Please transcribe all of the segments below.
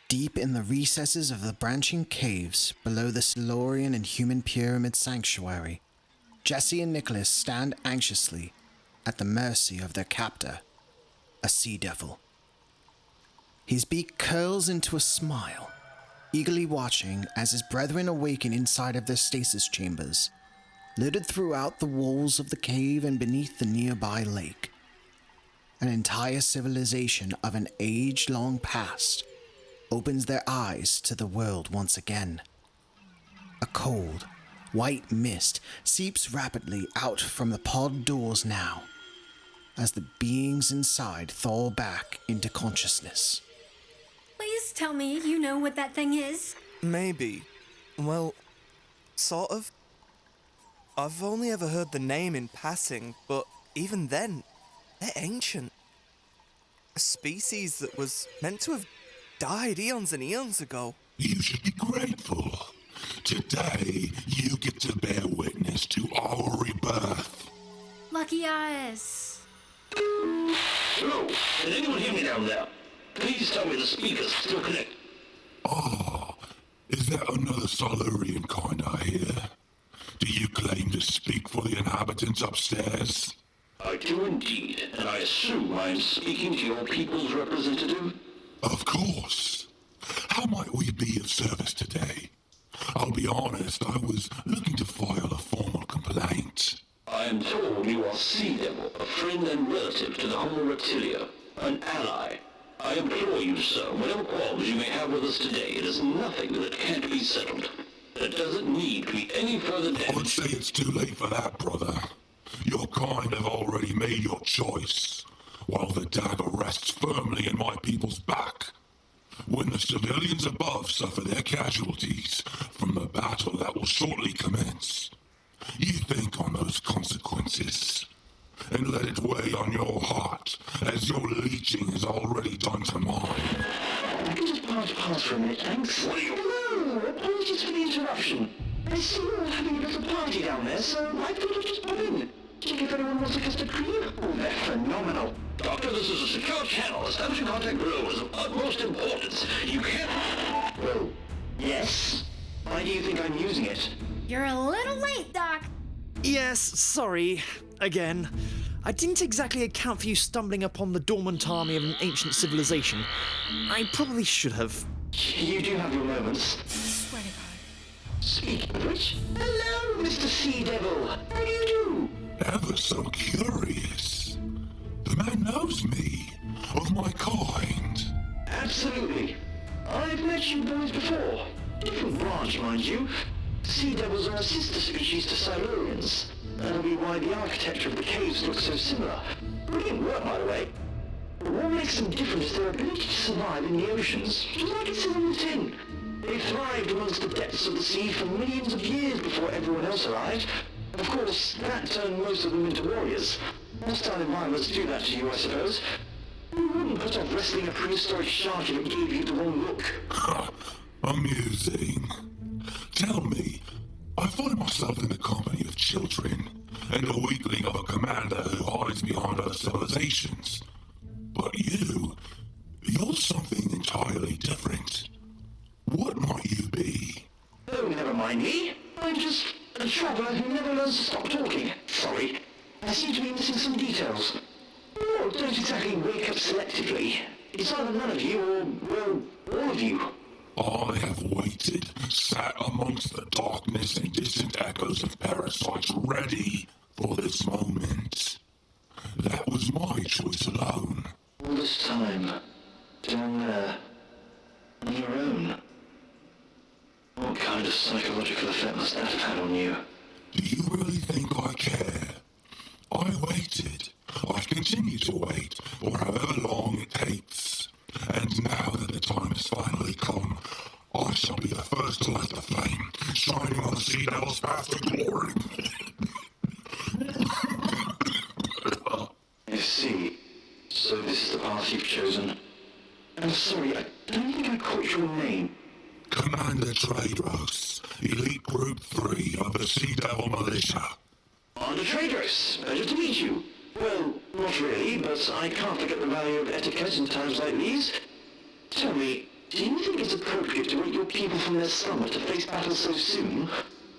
Deep in the recesses of the branching caves below the Silurian and human pyramid sanctuary, Jesse and Nicholas stand anxiously at the mercy of their captor, a sea devil. His beak curls into a smile, eagerly watching as his brethren awaken inside of their stasis chambers, littered throughout the walls of the cave and beneath the nearby lake. An entire civilization of an age-long past opens their eyes to the world once again. A cold, white mist seeps rapidly out from the pod doors now, as the beings inside thaw back into consciousness. Please tell me you know what that thing is. Maybe. Well, sort of. I've only ever heard the name in passing, but even then, they're ancient. A species that was meant to have died eons and eons ago. You should be grateful. Today, you get to bear witness to our rebirth. Lucky us. Hello, can anyone hear me down there? Please tell me the speakers still connect. Ah, is that another Silurian kind I hear? Do you claim to speak for the inhabitants upstairs? I do indeed, and I assume I am speaking to your people's representative? Of course. How might we be of service today? I'll be honest, I was looking to file a formal complaint. I am told you are Sea Devil, a friend and relative to the Homo Reptilia, an ally. I implore you, sir, whatever quarrels you may have with us today, it is nothing that can't be settled. There doesn't need to be any further damage. I would say it's too late for that, brother. Your kind have already made your choice, while the dagger rests firmly in my people's back. When the civilians above suffer their casualties from the battle that will shortly commence, you think on those consequences, and let it weigh on your heart, as your leeching has already done to mine. I can just pass for a minute, thanks. Hello, apologies for the interruption. I see you're having a little party down there, so I thought I'd just pop in. Check if anyone wants a custard cream. Oh, they're phenomenal. Doctor, this is a secure channel. Establishing contact below is of utmost importance. You can't... Well, yes. Why do you think I'm using it? You're a little late, Doc. Yes, sorry. Again. I didn't exactly account for you stumbling upon the dormant army of an ancient civilization. I probably should have. You do have your moments. Swear to God. Speaking of which, hello, Mr. Sea Devil. How do you do? Ever so curious. The man knows me, of my kind. Absolutely. I've met you boys before. Different branch, mind you. Sea devils are a sister species to Silurians. That'll be why the architecture of the caves looks so similar. Brilliant work, by the way. But what makes them different is their ability to survive in the oceans, just like it says on the tin. They thrived amongst the depths of the sea for millions of years before everyone else arrived. Of course, that turned most of them into warriors. Hostile environments do that to you, I suppose. You wouldn't put off wrestling a prehistoric shark if it gave you the wrong look. Amusing. Tell me, I find myself in the company of children, and a weakling of a commander who hides behind other civilizations. But you're something entirely different. What might you be? Oh, never mind me. I'm just a traveler who never learns to stop talking. Sorry. I seem to be missing some details. Oh, don't exactly wake up selectively. It's either none of you or, well, all of you. I have waited, sat amongst the darkness and distant echoes of parasites, ready for this moment. That was my choice alone. All this time, down there, on your own. What kind of psychological effect must that have had on you? Do you really think I care? I waited. I continue to wait for however long it takes. And now that the time has finally come, I shall be the first to light the flame, shining on the Sea Devil's path to glory. I see. So this is the path you've chosen. I'm sorry, I don't think I caught your name. Commander Tredros, Elite Group 3 of the Sea Devil Militia. Commander Tredros, pleasure to meet you. Well, not really, but I can't forget the value of etiquette in times like these. Tell me, Do you think it's appropriate to wake your people from their slumber to face battle so soon?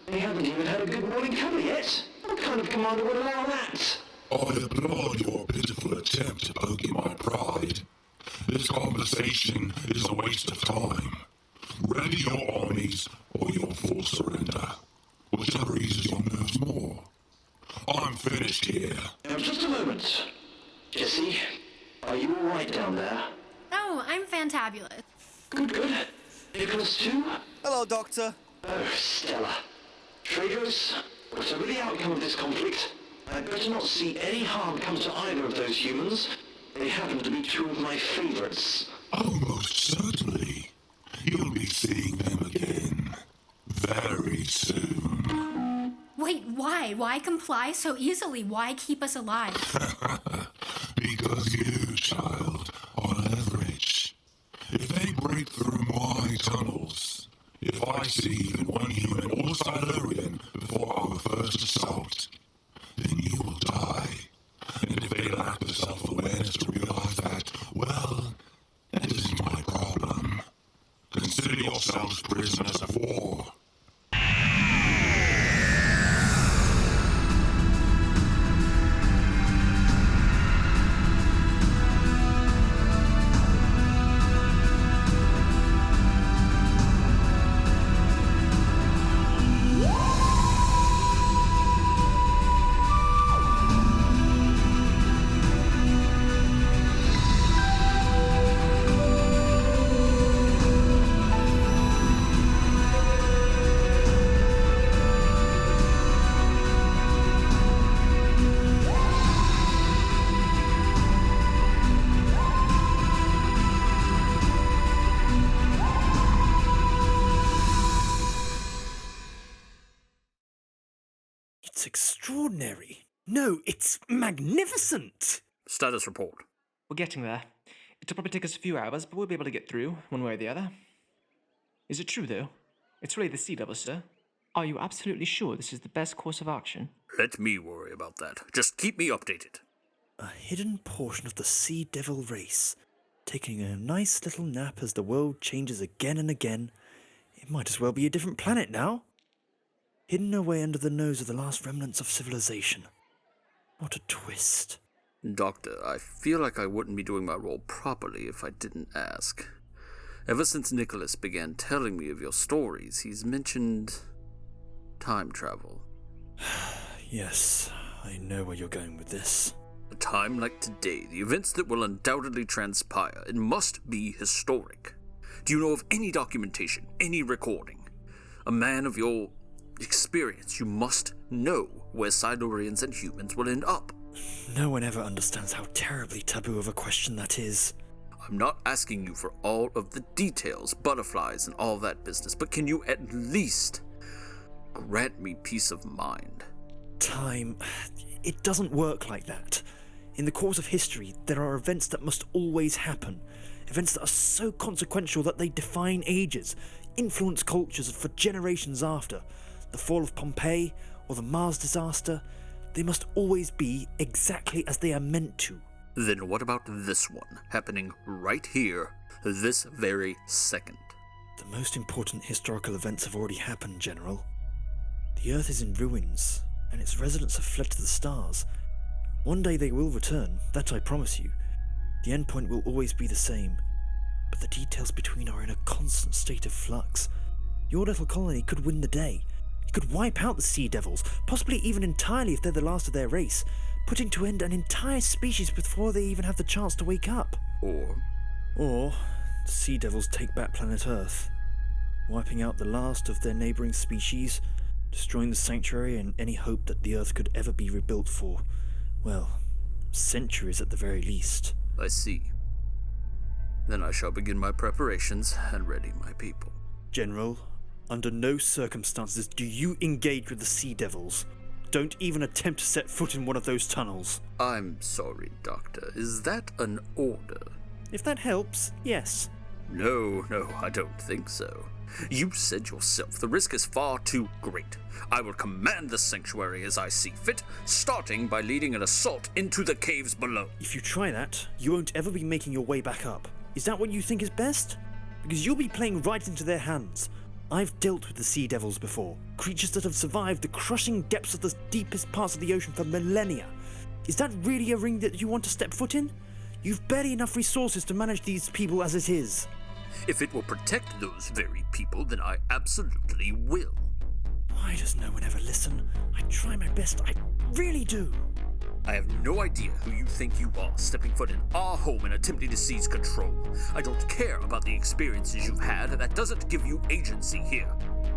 They haven't even had a good morning cover yet. What kind of commander would allow that? I applaud your pitiful attempt to poke in my pride. This conversation is a waste of time. Ready your armies or your full surrender. Whichever eases your nerves more. I'm finished here. Now, just a moment. Jessie, are you alright down there? Oh, I'm fantabulous. Good, good. Nicholas too? Hello, Doctor. Oh, Stella. Tredros, whatever the outcome of this conflict, I'd better not see any harm come to either of those humans. They happen to be two of my favorites. Oh, most certainly. You'll be seeing them again. Very soon. Wait, why? Why comply so easily? Why keep us alive? Because you, child, are leverage. If they break through my tunnels, if I see even one human or Silurian before our first assault, then you will die. And if they lack the self-awareness to realize that, well, that isn't my problem. Consider yourselves prisoners of war. It's extraordinary. No, it's magnificent. Status report. We're getting there. It'll probably take us a few hours, but we'll be able to get through, one way or the other. Is it true, though? It's really the Sea Devil, sir. Are you absolutely sure this is the best course of action? Let me worry about that. Just keep me updated. A hidden portion of the Sea Devil race, taking a nice little nap as the world changes again and again. It might as well be a different planet now. Hidden away under the nose of the last remnants of civilization. What a twist. Doctor, I feel like I wouldn't be doing my role properly if I didn't ask. Ever since Nicholas began telling me of your stories, he's mentioned time travel. Yes, I know where you're going with this. A time like today, the events that will undoubtedly transpire, it must be historic. Do you know of any documentation, any recording? A man of your experience, you must know where Silurians and humans will end up. No one ever understands how terribly taboo of a question that is. I'm not asking you for all of the details, butterflies and all that business, but can you at least grant me peace of mind? Time, it doesn't work like that. In the course of history, there are events that must always happen. Events that are so consequential that they define ages, influence cultures for generations after. The fall of Pompeii or the Mars disaster, they must always be exactly as they are meant to. Then what about this one, happening right here, this very second? The most important historical events have already happened, General. The Earth is in ruins, and its residents have fled to the stars. One day they will return, that I promise you. The endpoint will always be the same, but the details between are in a constant state of flux. Your little colony could win the day. It could wipe out the Sea Devils, possibly even entirely if they're the last of their race, putting to end an entire species before they even have the chance to wake up. Or The Sea Devils take back planet Earth, wiping out the last of their neighbouring species, destroying the sanctuary and any hope that the Earth could ever be rebuilt for, well, centuries at the very least. I see. Then I shall begin my preparations and ready my people. General, under no circumstances do you engage with the Sea Devils. Don't even attempt to set foot in one of those tunnels. I'm sorry, Doctor. Is that an order? If that helps, yes. No, I don't think so. You said yourself the risk is far too great. I will command the sanctuary as I see fit, starting by leading an assault into the caves below. If you try that, you won't ever be making your way back up. Is that what you think is best? because you'll be playing right into their hands. I've dealt with the Sea Devils before, creatures that have survived the crushing depths of the deepest parts of the ocean for millennia. Is that really a ring that you want to step foot in? You've barely enough resources to manage these people as it is. If it will protect those very people, then I absolutely will. Why does no one ever listen? I try my best, I really do. I have no idea who you think you are, stepping foot in our home and attempting to seize control. I don't care about the experiences you've had. That doesn't give you agency here.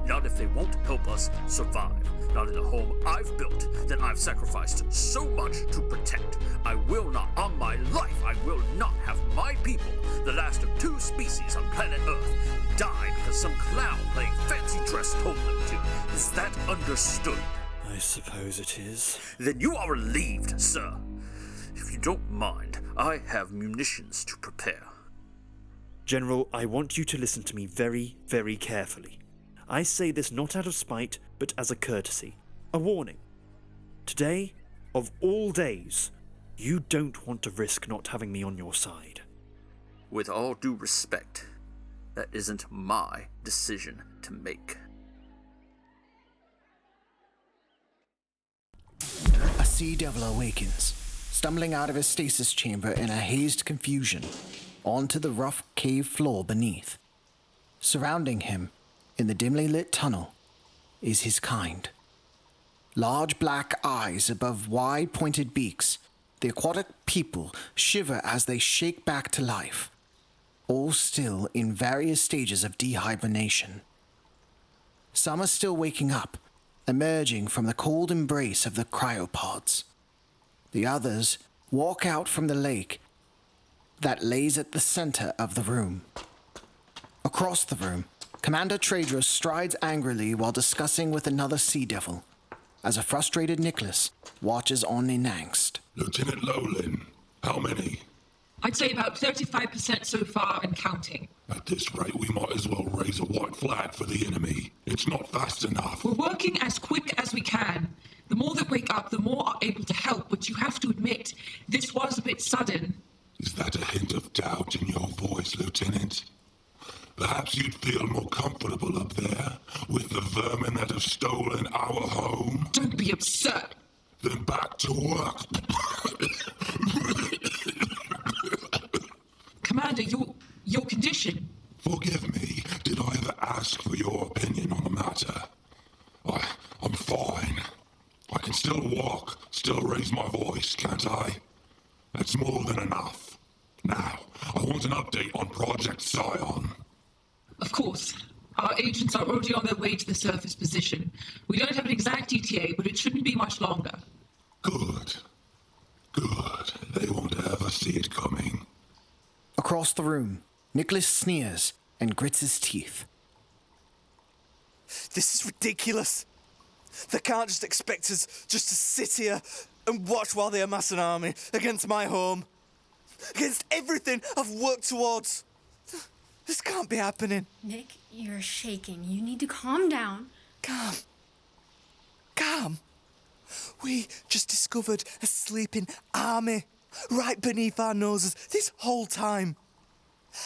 Not if they won't help us survive. Not in the home I've built that I've sacrificed so much to protect. I will not, on my life, I will not have my people, the last of 2 species on planet Earth, die because some clown playing fancy dress told them to. Is that understood? I suppose it is. Then you are relieved, sir. If you don't mind, I have munitions to prepare. General, I want you to listen to me very, very carefully. I say this not out of spite, but as a courtesy. A warning. Today, of all days, you don't want to risk not having me on your side. With all due respect, that isn't my decision to make. A sea devil awakens, stumbling out of his stasis chamber in a hazed confusion, onto the rough cave floor beneath. Surrounding him, in the dimly lit tunnel, is his kind. Large black eyes above wide pointed beaks, the aquatic people shiver as they shake back to life, all still in various stages of dehibernation. Some are still waking up, emerging from the cold embrace of the cryopods. The others walk out from the lake that lays at the center of the room. Across the room, Commander Tredros strides angrily while discussing with another sea devil, as a frustrated Nicholas watches on in angst. Lieutenant Lohlan, how many? I'd say about 35% so far and counting. At this rate, we might as well raise a white flag for the enemy. It's not fast enough. We're working as quick as we can. The more that wake up, the more are able to help, but you have to admit, this was a bit sudden. Is that a hint of doubt in your voice, Lieutenant? Perhaps you'd feel more comfortable up there with the vermin that have stolen our home? Don't be absurd. Then back to work. Commander, your condition. Forgive me, did I ever ask for your opinion on the matter? I'm fine. I can still walk, still raise my voice, can't I? That's more than enough. Now, I want an update on Project Scion. Of course. Our agents are already on their way to the surface position. We don't have an exact ETA, but it shouldn't be much longer. Good. Good. They won't ever see it coming. Across the room, Nicholas sneers and grits his teeth. This is ridiculous. They can't just expect us just to sit here and watch while they amass an army against my home. Against everything I've worked towards. This can't be happening. Nick, you're shaking. You need to calm down. Calm. Calm. We just discovered a sleeping army right beneath our noses this whole time.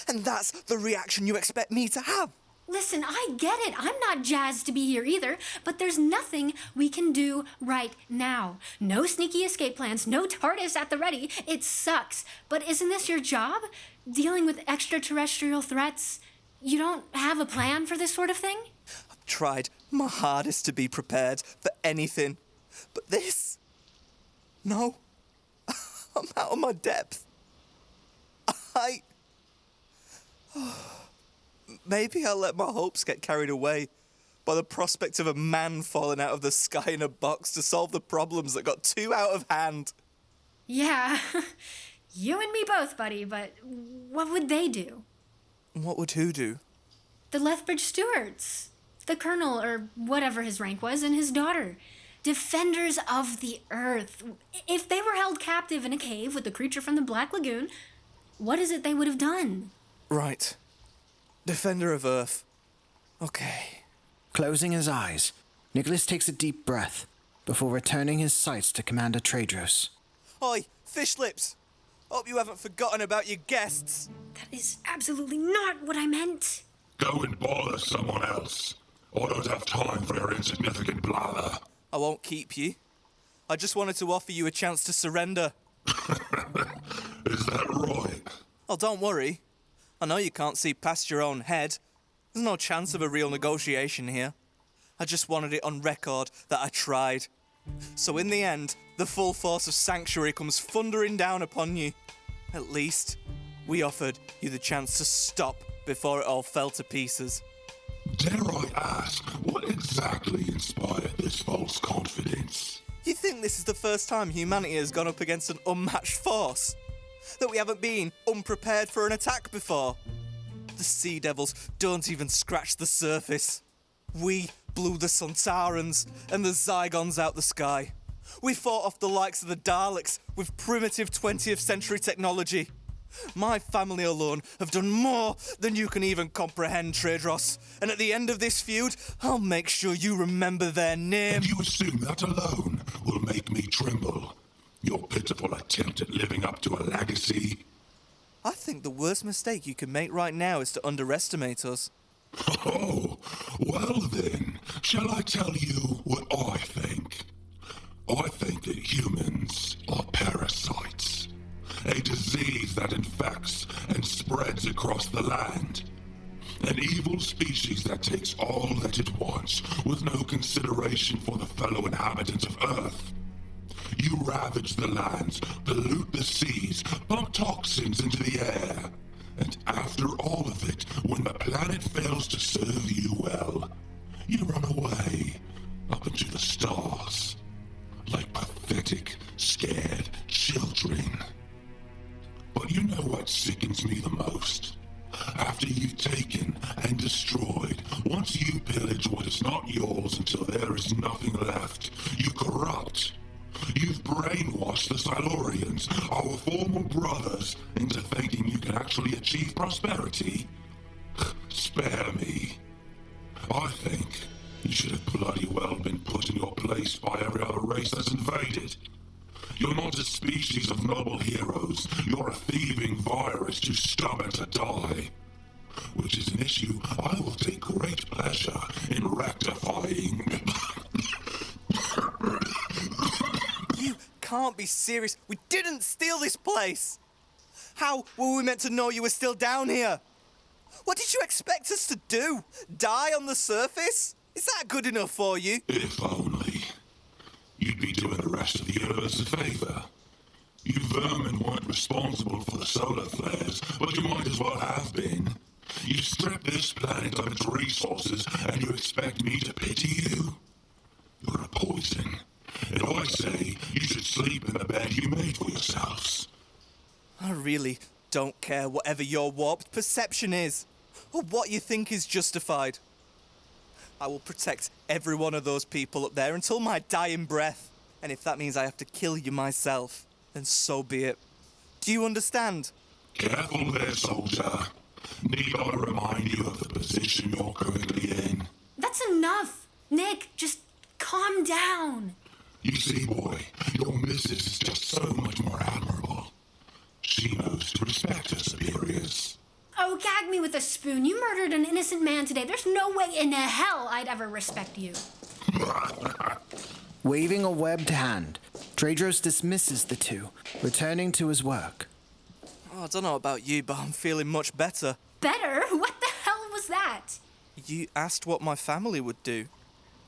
And that's the reaction you expect me to have. Listen, I get it. I'm not jazzed to be here either, but there's nothing we can do right now. No sneaky escape plans, no TARDIS at the ready. It sucks. But isn't this your job? Dealing with extraterrestrial threats? You don't have a plan for this sort of thing? I've tried my hardest to be prepared for anything. But this? No. I'm out of my depth. Maybe I'll let my hopes get carried away by the prospect of a man falling out of the sky in a box to solve the problems that got too out of hand. Yeah, you and me both, buddy, but what would they do? What would who do? The Lethbridge Stewards. The Colonel, or whatever his rank was, and his daughter. Defenders of the Earth. If they were held captive in a cave with the creature from the Black Lagoon, what is it they would have done? Right. Defender of Earth. Okay. Closing his eyes, Nicholas takes a deep breath before returning his sights to Commander Tredros. Oi, fish lips! Hope you haven't forgotten about your guests. That is absolutely not what I meant. Go and bother someone else. I don't have time for your insignificant blather. I won't keep you. I just wanted to offer you a chance to surrender. Is that right? Oh, don't worry. I know you can't see past your own head. There's no chance of a real negotiation here. I just wanted it on record that I tried. So in the end, the full force of Sanctuary comes thundering down upon you. At least, we offered you the chance to stop before it all fell to pieces. Dare I ask, what exactly inspired this false confidence? You think this is the first time humanity has gone up against an unmatched force? That we haven't been unprepared for an attack before? The Sea Devils don't even scratch the surface. We blew the Sontarans and the Zygons out the sky. We fought off the likes of the Daleks with primitive 20th century technology. My family alone have done more than you can even comprehend, Tredros. And at the end of this feud, I'll make sure you remember their name. And you assume that alone will make me tremble? Your pitiful attempt at living up to a legacy? I think the worst mistake you can make right now is to underestimate us. Oh, well then, shall I tell you what I think? I think that humans are parasites. A disease that infects and spreads across the land. An evil species that takes all that it wants with no consideration for the fellow inhabitants of Earth. You ravage the lands, pollute the seas, pump toxins into the air. And after all of it, when the planet fails to serve you well, you run away up into the stars. Like pathetic, scared children. But you know what sickens me the most? After you've taken and destroyed, once you pillage what is not yours until there is nothing left, you corrupt. You've brainwashed the Silurians, our former brothers, into thinking you can actually achieve prosperity. Spare me. I think you should have bloody well been put in your place by every other race that's invaded. You're not a species of noble heroes. You're a thieving virus too stubborn to die. Which is an issue I will take great pleasure in rectifying. You can't be serious. We didn't steal this place. How were we meant to know you were still down here? What did you expect us to do? Die on the surface? Is that good enough for you? If only. You'd be doing the rest of the universe a favor. You vermin weren't responsible for the solar flares, but you might as well have been. You stripped this planet of its resources, and you expect me to pity you? You're a poison. And I say you should sleep in the bed you made for yourselves. I really don't care whatever your warped perception is, or what you think is justified. I will protect every one of those people up there until my dying breath. And if that means I have to kill you myself, then so be it. Do you understand? Careful there, soldier. Need I remind you of the position you're currently in? That's enough. Nick, just calm down. You see, boy, your missus is just so much more admirable. She knows to respect her superiors. Oh, gag me with a spoon. You murdered an innocent man today. There's no way in hell I'd ever respect you. Waving a webbed hand, Tredros dismisses the two, returning to his work. Oh, I don't know about you, but I'm feeling much better. Better? What the hell was that? You asked what my family would do.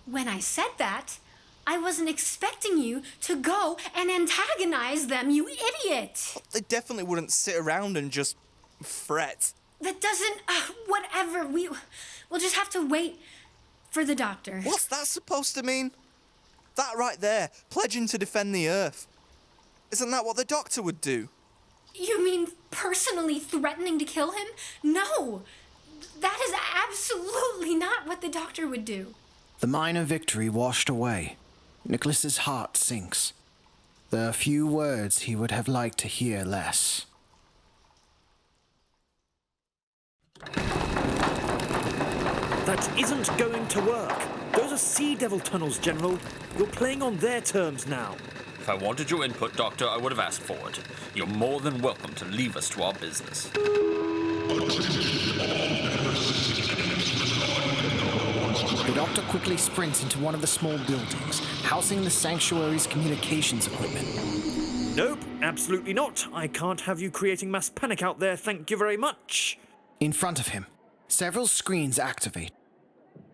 When I said that, I wasn't expecting you to go and antagonize them, you idiot! They definitely wouldn't sit around and just fret. That doesn't... whatever. We'll just have to wait for the doctor. What's that supposed to mean? That right there, pledging to defend the Earth. Isn't that what the doctor would do? You mean personally threatening to kill him? No! That is absolutely not what the doctor would do. The minor victory washed away. Nicholas's heart sinks. There are few words he would have liked to hear less. That isn't going to work. Those are Sea Devil tunnels, General. You're playing on their terms now. If I wanted your input, Doctor, I would have asked for it. You're more than welcome to leave us to our business. The Doctor quickly sprints into one of the small buildings, housing the Sanctuary's communications equipment. Nope, absolutely not. I can't have you creating mass panic out there, thank you very much. In front of him, several screens activate.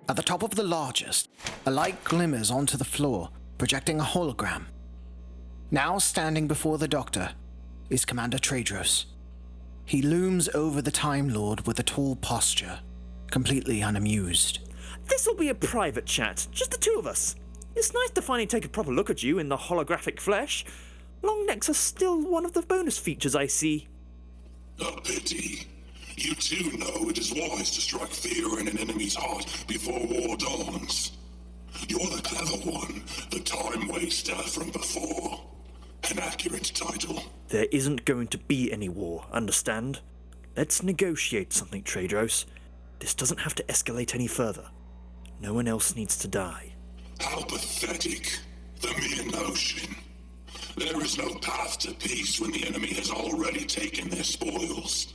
At the top of the largest, a light glimmers onto the floor, projecting a hologram. Now standing before the Doctor is Commander Tredros. He looms over the Time Lord with a tall posture, completely unamused. This'll be a private chat, just the two of us. It's nice to finally take a proper look at you in the holographic flesh. Long necks are still one of the bonus features I see. A pity. You too know it is wise to strike fear in an enemy's heart before war dawns. You're the clever one, the time waster from before. An accurate title. There isn't going to be any war, understand? Let's negotiate something, Tredros. This doesn't have to escalate any further. No one else needs to die. How pathetic. The mere notion. There is no path to peace when the enemy has already taken their spoils.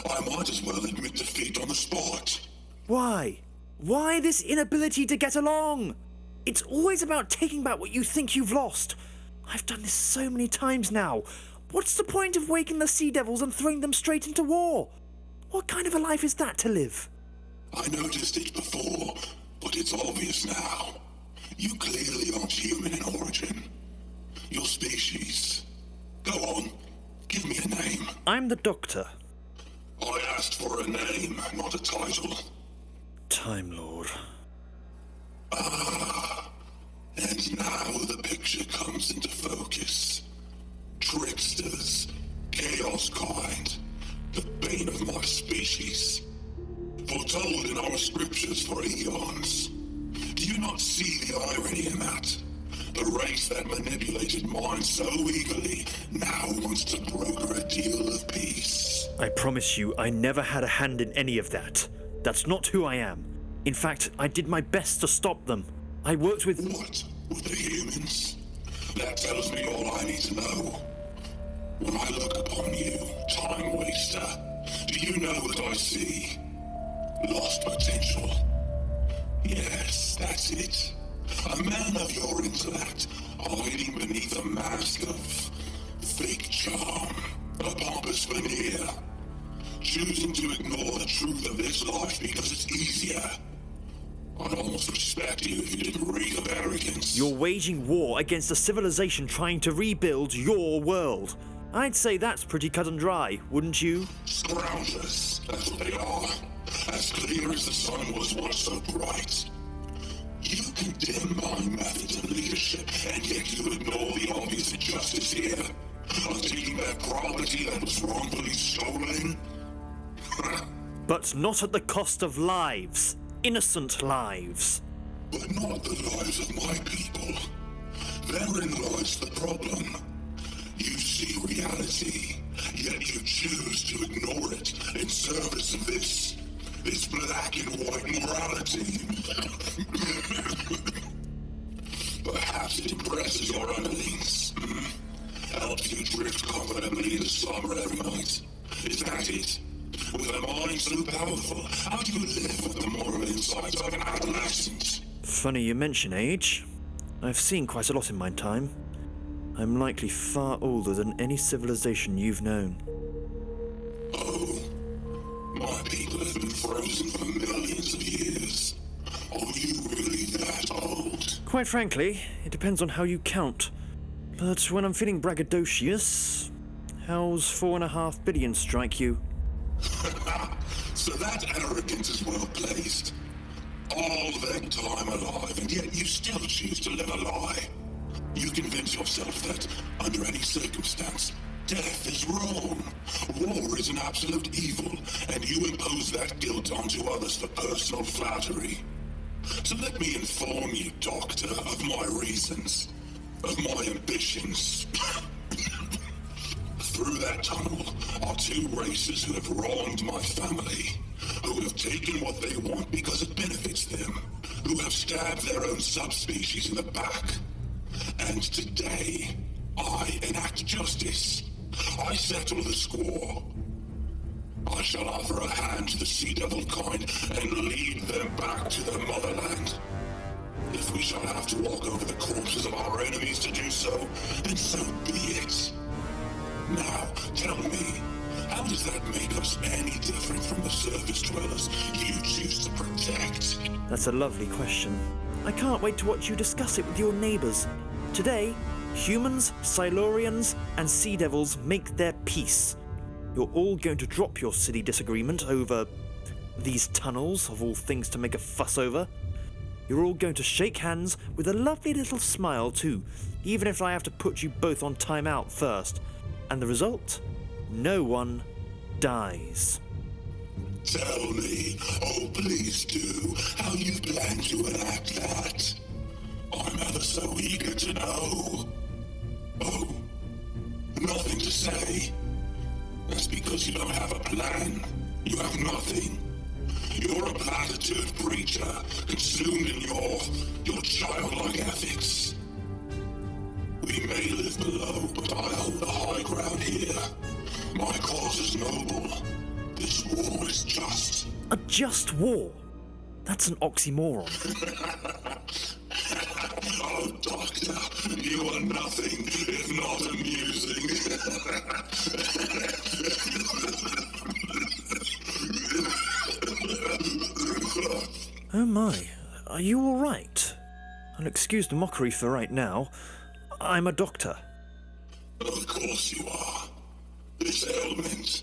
I might as well admit defeat on the spot. Why? Why this inability to get along? It's always about taking back what you think you've lost. I've done this so many times now. What's the point of waking the Sea Devils and throwing them straight into war? What kind of a life is that to live? I noticed it before, but it's obvious now. You clearly aren't human in origin. Your species. Go on, give me a name. I'm the Doctor. I asked for a name, not a title. Time Lord. And now the picture comes into focus. Tricksters, chaos kind, the bane of my species. Foretold in our scriptures for eons. Do you not see the irony in that? The race that manipulated minds so eagerly now wants to broker a deal of peace. I promise you, I never had a hand in any of that. That's not who I am. In fact, I did my best to stop them. I worked with... What? With the humans? That tells me all I need to know. When I look upon you, time waster, do you know what I see? Lost potential. Yes, that's it. A man of your intellect, hiding beneath a mask of fake charm, a pompous veneer, choosing to ignore the truth of this life because it's easier. I'd almost respect you if you didn't reek of arrogance. You're waging war against a civilization trying to rebuild your world. I'd say that's pretty cut and dry, wouldn't you? Scroungers, that's what they are. As clear as the sun was once so bright. You condemn my methods of leadership, and yet you ignore the obvious injustice here. Of taking back property that was wrongfully stolen. But not at the cost of lives. Innocent lives. But not the lives of my people. Therein lies the problem. You see reality, yet you choose to ignore it in service of this black and white morality. Perhaps it impresses your underlings. Helps you drift confidently into slumber every night. Is that it? With a mind so powerful, how do you live with the moral insights of an adolescent? Funny you mention age. I've seen quite a lot in my time. I'm likely far older than any civilization you've known. Oh, my people have been frozen for millions of years. Are you really that old? Quite frankly, it depends on how you count. But when I'm feeling braggadocious, how's 4.5 billion strike you? So that arrogance is well placed. All that time alive, and yet you still choose to live a lie. You convince yourself that, under any circumstance, death is wrong. War is an absolute evil, and you impose that guilt onto others for personal flattery. So let me inform you, Doctor, of my reasons, of my ambitions. Through that tunnel are two races who have wronged my family, who have taken what they want because it benefits them, who have stabbed their own subspecies in the back. And today, I enact justice. I settle the score. I shall offer a hand to the Sea Devil kind and lead them back to their motherland. If we shall have to walk over the corpses of our enemies to do so, then so be it. Now, tell me, how does that make us any different from the surface dwellers you choose to protect? That's a lovely question. I can't wait to watch you discuss it with your neighbours. Today, humans, Silurians, and Sea Devils make their peace. You're all going to drop your silly disagreement over these tunnels, of all things to make a fuss over. You're all going to shake hands with a lovely little smile too, even if I have to put you both on timeout first. And the result? No one dies. Tell me, oh please do, how you plan to enact that. I'm ever so eager to know. Oh, nothing to say. That's because you don't have a plan. You have nothing. You're a platitude preacher, consumed in your childlike ethics. We may live below, but I hold the high ground here. My cause is noble. This war is just. A just war? That's an oxymoron. Oh, Doctor, you are nothing if not amusing. Oh my, are you all right? I'll excuse the mockery for right now. I'm a doctor. Of course you are. This ailment,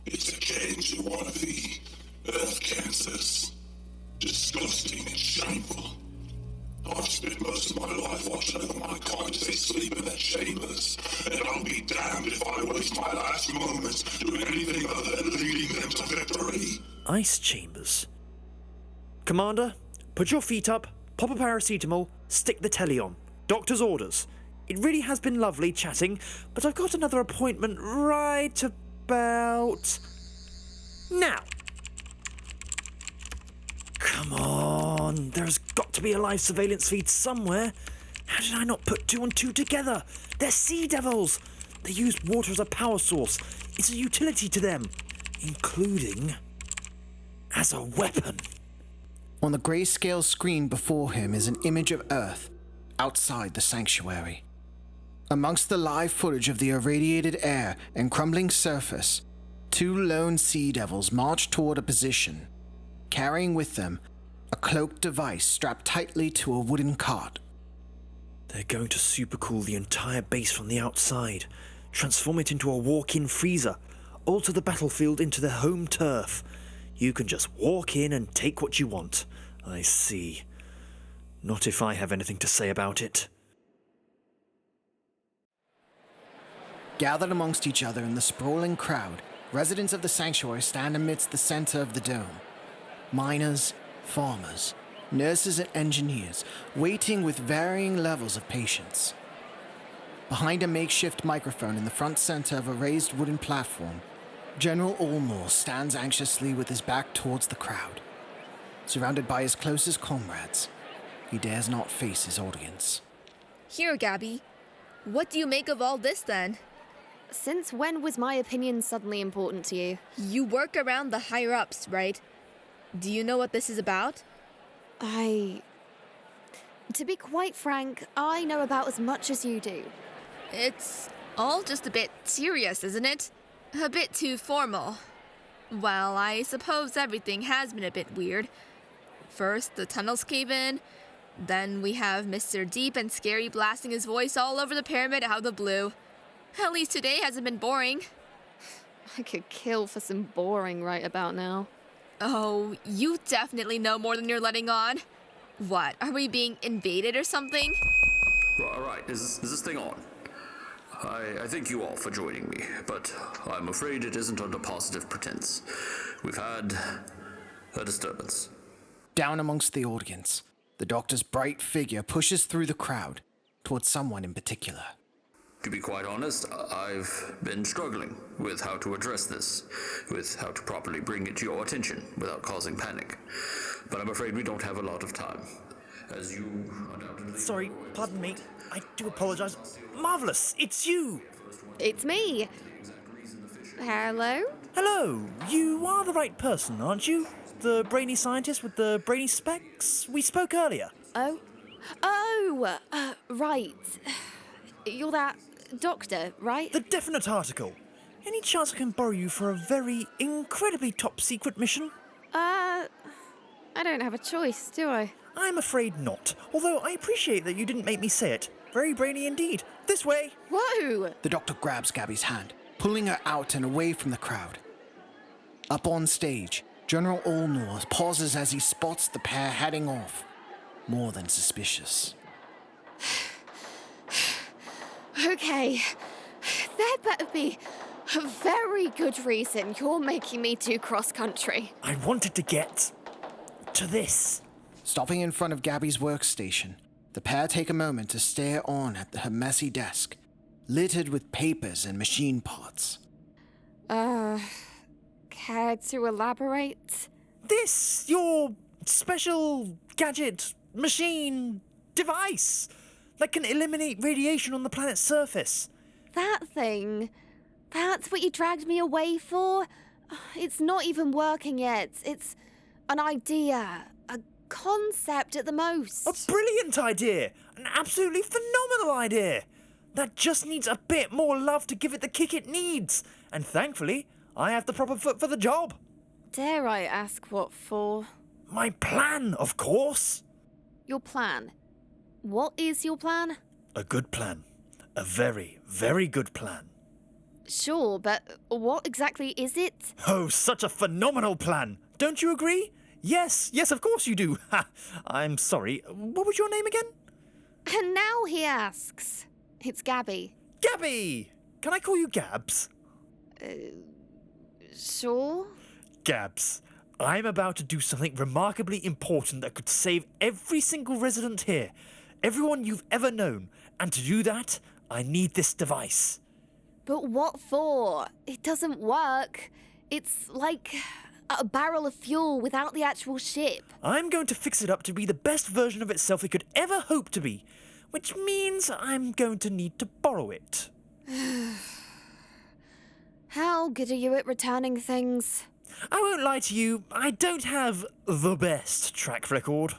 it's akin to one of the earth cancers. Disgusting and shameful. I've spent most of my life watching over my kind as they sleep in their chambers, and I'll be damned if I waste my last moments doing anything other than leading them to victory. Ice chambers. Commander, put your feet up, pop a paracetamol, stick the telly on. Doctor's orders. It really has been lovely chatting, but I've got another appointment right about now. Come on, there's got to be a live surveillance feed somewhere. How did I not put two and two together? They're Sea Devils. They use water as a power source. It's a utility to them, including as a weapon. On the grayscale screen before him is an image of Earth outside the sanctuary. Amongst the live footage of the irradiated air and crumbling surface, two lone Sea Devils march toward a position, carrying with them a cloaked device strapped tightly to a wooden cart. They're going to supercool the entire base from the outside, transform it into a walk-in freezer, alter the battlefield into their home turf. You can just walk in and take what you want. I see. Not if I have anything to say about it. Gathered amongst each other in the sprawling crowd, residents of the sanctuary stand amidst the center of the dome. Miners, farmers, nurses and engineers, waiting with varying levels of patience. Behind a makeshift microphone in the front center of a raised wooden platform, General Onlor stands anxiously with his back towards the crowd. Surrounded by his closest comrades, he dares not face his audience. Here, Gabbi. What do you make of all this, then? Since when was my opinion suddenly important to you? You work around the higher-ups, right? Do you know what this is about? To be quite frank, I know about as much as you do. It's all just a bit serious, isn't it? A bit too formal. Well, I suppose everything has been a bit weird. First, the tunnels cave in. Then we have Mr. Deep and Scary blasting his voice all over the pyramid out of the blue. At least today hasn't been boring. I could kill for some boring right about now. Oh, you definitely know more than you're letting on. What, are we being invaded or something? All right, is this thing on? I thank you all for joining me, but I'm afraid it isn't under positive pretense. We've had a disturbance. Down amongst the audience, the Doctor's bright figure pushes through the crowd towards someone in particular. To be quite honest, I've been struggling with how to address this, with how to properly bring it to your attention without causing panic. But I'm afraid we don't have a lot of time. as you undoubtedly... Sorry, pardon me. I do apologise. Marvellous, it's you! It's me. Hello? Hello, you are the right person, aren't you? The brainy scientist with the brainy specs? We spoke earlier. Right. You're that doctor, right? The definite article. Any chance I can borrow you for a very incredibly top-secret mission? I don't have a choice, do I? I'm afraid not, although I appreciate that you didn't make me say it. Very brainy indeed. This way! Whoa! The doctor grabs Gabbi's hand, pulling her out and away from the crowd. Up on stage, General Onlor pauses as he spots the pair heading off. More than suspicious. Okay. There better be a very good reason you're making me do cross-country. I wanted to get to this. Stopping in front of Gabbi's workstation, the pair take a moment to stare on at her messy desk, littered with papers and machine parts. Care to elaborate? This, your special gadget, machine, device that can eliminate radiation on the planet's surface. That thing? That's what you dragged me away for? It's not even working yet. It's an idea, a concept at the most. A brilliant idea! An absolutely phenomenal idea! That just needs a bit more love to give it the kick it needs. And thankfully, I have the proper foot for the job. Dare I ask what for? My plan, of course. Your plan? What is your plan? A good plan. A very, very good plan. Sure, but what exactly is it? Oh, such a phenomenal plan. Don't you agree? Yes, of course you do. Ha! I'm sorry. What was your name again? And now he asks. It's Gabbi. Gabbi! Can I call you Gabs? Sure. Gabs, I'm about to do something remarkably important that could save every single resident here, everyone you've ever known, and to do that, I need this device. But what for? It doesn't work. It's like a barrel of fuel without the actual ship. I'm going to fix it up to be the best version of itself it could ever hope to be, which means I'm going to need to borrow it. How good are you at returning things? I won't lie to you, I don't have the best track record.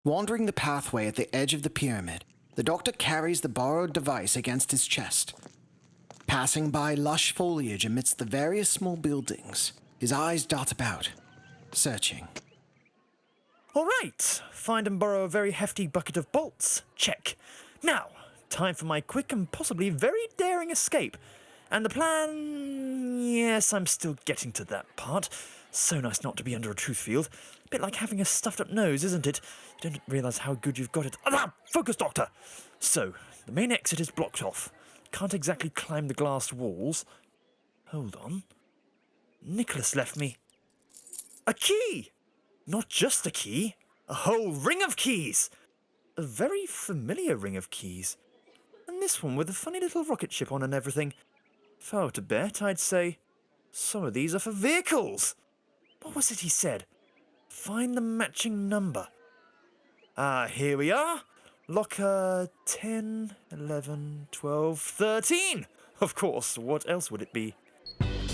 Wandering the pathway at the edge of the pyramid, the doctor carries the borrowed device against his chest. Passing by lush foliage amidst the various small buildings, his eyes dart about, searching. All right, find and borrow a very hefty bucket of bolts. Check. Now, time for my quick and possibly very daring escape. And the plan... Yes, I'm still getting to that part. So nice not to be under a truth field. A bit like having a stuffed-up nose, isn't it? You don't realise how good you've got it. Ah! Focus, Doctor! So, the main exit is blocked off. Can't exactly climb the glass walls. Hold on. Nicholas left me a key! Not just a key, a whole ring of keys! A very familiar ring of keys. And this one with a funny little rocket ship on and everything. If I were to bet, I'd say some of these are for vehicles. What was it he said? Find the matching number. Ah, here we are. Locker 10, 11, 12, 13. Of course, what else would it be?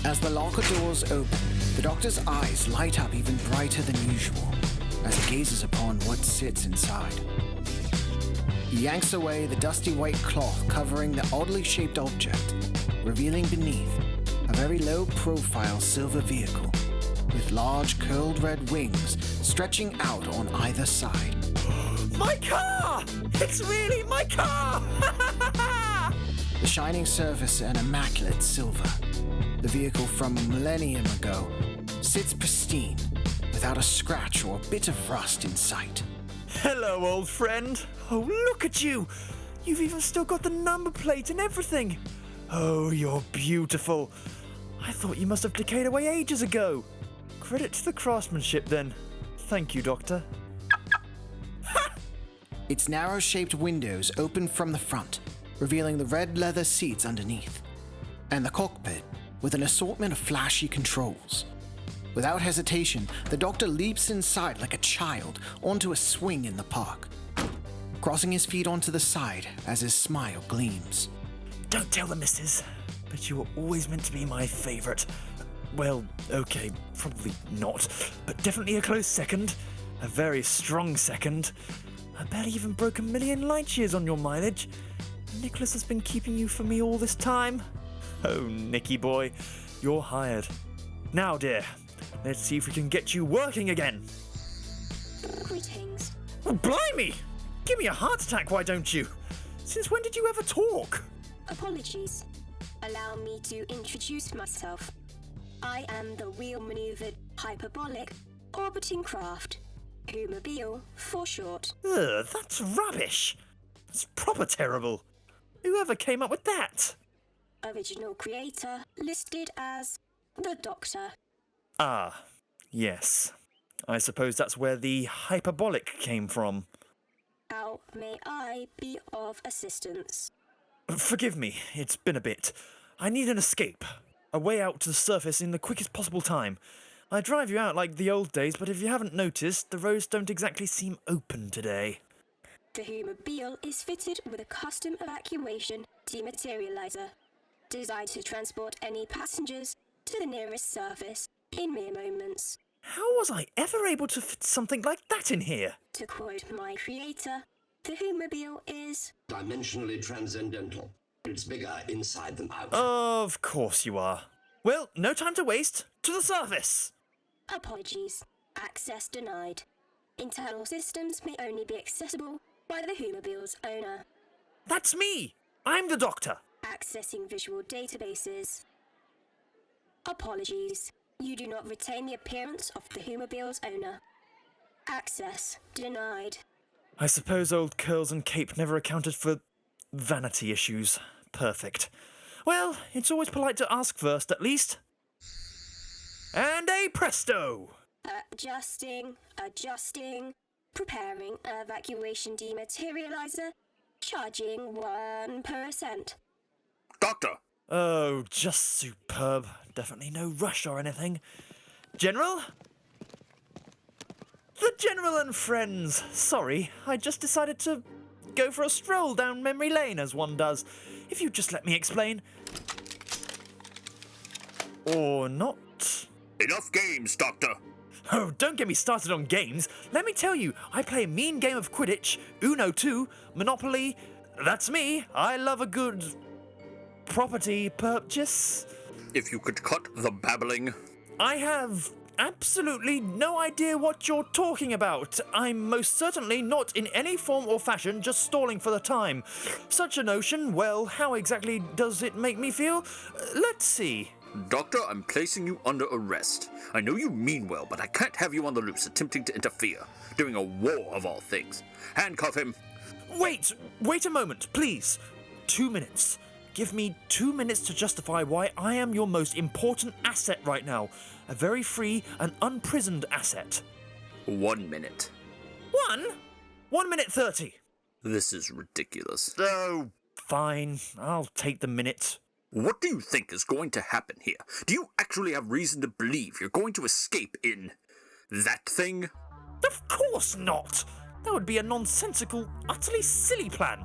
As the locker doors open, the doctor's eyes light up even brighter than usual as he gazes upon what sits inside. He yanks away the dusty white cloth covering the oddly shaped object, revealing beneath a very low-profile silver vehicle with large curled red wings stretching out on either side. My car! It's really my car! The shining surface an immaculate silver. The vehicle from a millennium ago sits pristine, without a scratch or a bit of rust in sight. Hello, old friend. Oh, look at you. You've even still got the number plate and everything. Oh, you're beautiful. I thought you must have decayed away ages ago. Credit to the craftsmanship, then. Thank you, Doctor. Its narrow-shaped windows open from the front, revealing the red leather seats underneath, and the cockpit with an assortment of flashy controls. Without hesitation, the Doctor leaps inside like a child onto a swing in the park, crossing his feet onto the side as his smile gleams. Don't tell the missus, but you were always meant to be my favourite. Well, okay, probably not, but definitely a close second. A very strong second. I barely even broke 1 million light years on your mileage. Nicholas has been keeping you for me all this time. Oh, Nicky boy, you're hired. Now, dear, let's see if we can get you working again. Greetings. Oh, blimey! Give me a heart attack, why don't you? Since when did you ever talk? Apologies. Allow me to introduce myself. I am the wheel-maneuvered hyperbolic orbiting craft, Whomobile for short. Ugh, that's rubbish. That's proper terrible. Whoever came up with that? Original creator listed as the Doctor. Ah, yes. I suppose that's where the hyperbolic came from. How may I be of assistance? Forgive me, it's been a bit. I need an escape. A way out to the surface in the quickest possible time. I drive you out like the old days, but if you haven't noticed, the roads don't exactly seem open today. The Whomobile is fitted with a custom evacuation dematerializer, designed to transport any passengers to the nearest surface in mere moments. How was I ever able to fit something like that in here? To quote my creator, the Whomobile is dimensionally transcendental. It's bigger inside than out. Of course you are. Well, no time to waste. To the surface! Apologies. Access denied. Internal systems may only be accessible by the Whomobile's owner. That's me! I'm the Doctor! Accessing visual databases. Apologies. You do not retain the appearance of the Whomobile's owner. Access denied. I suppose old curls and cape never accounted for vanity issues. Perfect. Well, it's always polite to ask first, at least. And a presto! Adjusting. Preparing evacuation dematerializer. Charging 1%. Doctor! Oh, just superb. Definitely no rush or anything. General? The General and friends. Sorry, I just decided to go for a stroll down memory lane, as one does. If you'd just let me explain. Or not. Enough games, Doctor. Oh, don't get me started on games. Let me tell you, I play a mean game of Quidditch, Uno 2, Monopoly. That's me. I love a good property purchase. If you could cut the babbling. I have absolutely no idea what you're talking about. I'm most certainly not in any form or fashion just stalling for the time. Such a notion, well, how exactly does it make me feel? Let's see. Doctor, I'm placing you under arrest. I know you mean well, but I can't have you on the loose attempting to interfere. During a war of all things. Handcuff him. Wait a moment, please. 2 minutes. Give me 2 minutes to justify why I am your most important asset right now. A very free and unprisoned asset. 1 minute. 1 minute 30. This is ridiculous. Oh. Fine, I'll take the minute. What do you think is going to happen here? Do you actually have reason to believe you're going to escape in that thing? Of course not! That would be a nonsensical, utterly silly plan.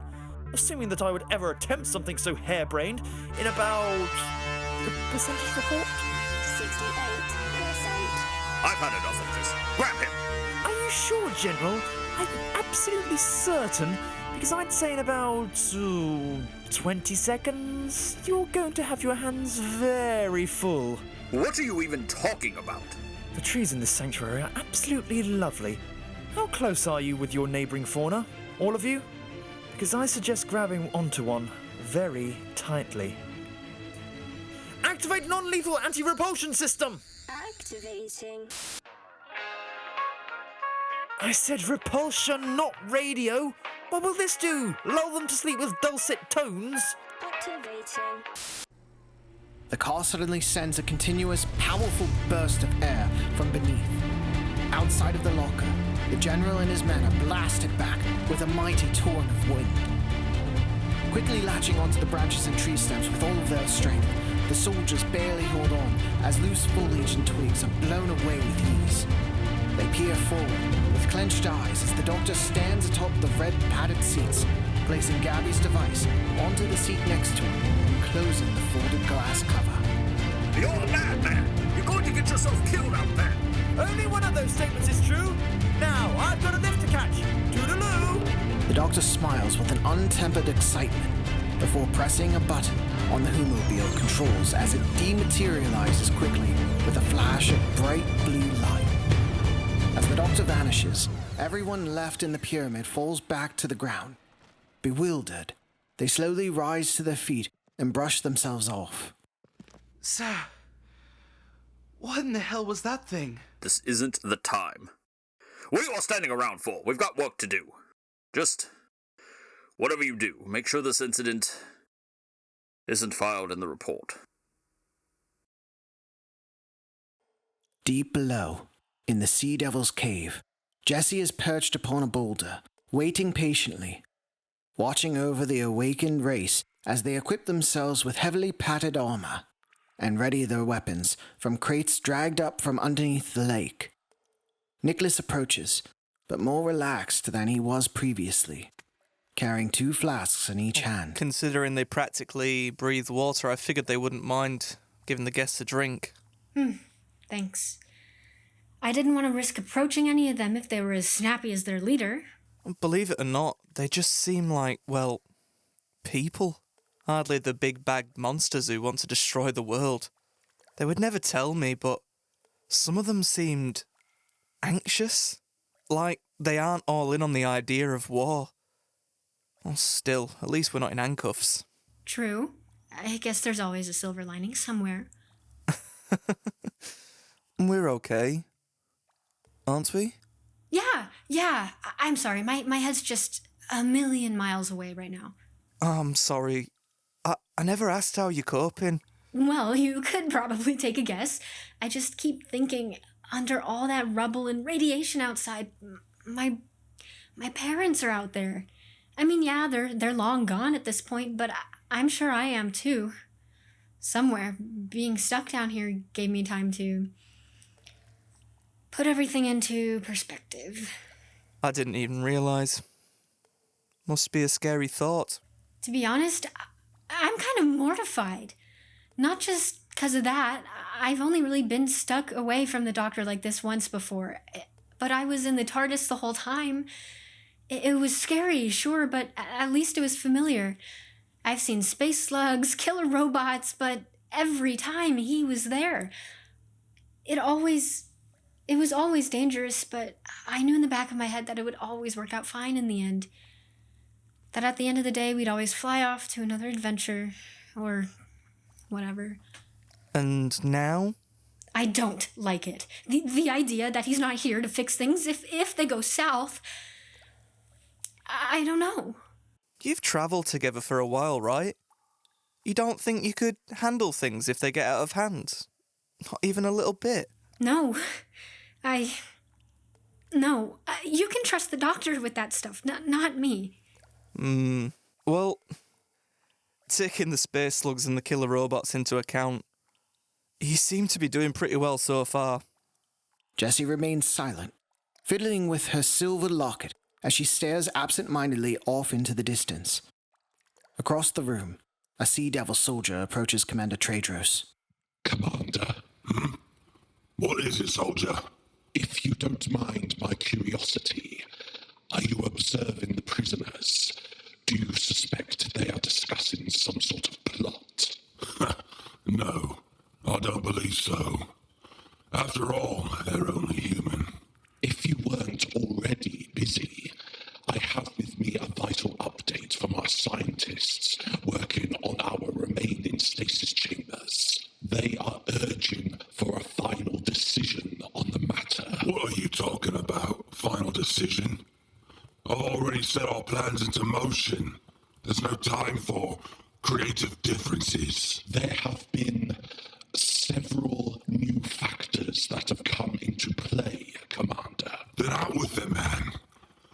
Assuming that I would ever attempt something so harebrained in about... the percentage report? 68%. I've had enough of this. Grab him! Are you sure, General? I'm absolutely certain, because I'd say in about 20 seconds, you're going to have your hands very full. What are you even talking about? The trees in this sanctuary are absolutely lovely. How close are you with your neighbouring fauna? All of you? Because I suggest grabbing onto one very tightly. Activate non-lethal anti-repulsion system! Activating. I said repulsion, not radio. What will this do? Lull them to sleep with dulcet tones? Activating. The car suddenly sends a continuous, powerful burst of air from beneath. Outside of the locker, the General and his men are blasted back with a mighty torrent of wind. Quickly latching onto the branches and tree stems with all of their strength, The soldiers barely hold on as loose foliage and twigs are blown away with ease. They peer forward with clenched eyes as the doctor stands atop the red padded seats, placing Gabbi's device onto the seat next to him and closing the folded glass cover. You're a madman! You're going to get yourself killed out there! Only one of those statements is true. Now, I've got a lift to catch. Toodaloo! The doctor smiles with an untempered excitement before pressing a button on the Whomobile controls as it dematerializes quickly with a flash of bright blue light. As the doctor vanishes, everyone left in the pyramid falls back to the ground. Bewildered, they slowly rise to their feet and brush themselves off. Sir, what in the hell was that thing? This isn't the time. What are you all standing around for? We've got work to do. Just, whatever you do, make sure this incident isn't filed in the report. Deep below, in the Sea Devil's cave, Jesse is perched upon a boulder, waiting patiently, watching over the awakened race as they equip themselves with heavily padded armor and ready their weapons from crates dragged up from underneath the lake. Nicholas approaches, but more relaxed than he was previously, carrying 2 flasks in each hand. Considering they practically breathe water, I figured they wouldn't mind giving the guests a drink. Thanks. I didn't want to risk approaching any of them if they were as snappy as their leader. Believe it or not, they just seem like, well, people. Hardly the big-bagged monsters who want to destroy the world. They would never tell me, but some of them seemed anxious. Like they aren't all in on the idea of war. Well, still, at least we're not in handcuffs. True. I guess there's always a silver lining somewhere. We're okay. Aren't we? Yeah. I'm sorry. My head's just a million miles away right now. I'm sorry. I never asked how you're coping. Well, you could probably take a guess. I just keep thinking, under all that rubble and radiation outside, my parents are out there. I mean, yeah, they're long gone at this point, but I'm sure I am too. Somewhere, being stuck down here gave me time to put everything into perspective. I didn't even realize. Must be a scary thought. To be honest, I'm kind of mortified. Not just because of that. I've only really been stuck away from the doctor like this once before. But I was in the TARDIS the whole time. It was scary, sure, but at least it was familiar. I've seen space slugs, killer robots, but every time he was there. It was always dangerous, but I knew in the back of my head that it would always work out fine in the end. That at the end of the day, we'd always fly off to another adventure, or whatever. And now? I don't like it. The idea that he's not here to fix things if they go south. I don't know. You've travelled together for a while, right? You don't think you could handle things if they get out of hand? Not even a little bit? No. No. You can trust the doctor with that stuff, not me. Well, taking the space slugs and the killer robots into account, you seem to be doing pretty well so far. Jessie remains silent, fiddling with her silver locket as she stares absent-mindedly off into the distance. Across the room, a Sea Devil soldier approaches Commander Tredros. Commander? What is it, soldier? If you don't mind my curiosity, are you observing the prisoners? Do you suspect they are discussing some sort of plot? No, I don't believe so. After all, they're only human. If you weren't already busy, I have with me a vital update from our scientists working on our remaining stasis chambers. They are urging for a final decision on the matter. What are you talking about? Final decision? I've already set our plans into motion. There's no time for creative differences. There have been several new factors that have come into play, Commander. Then out with them, man.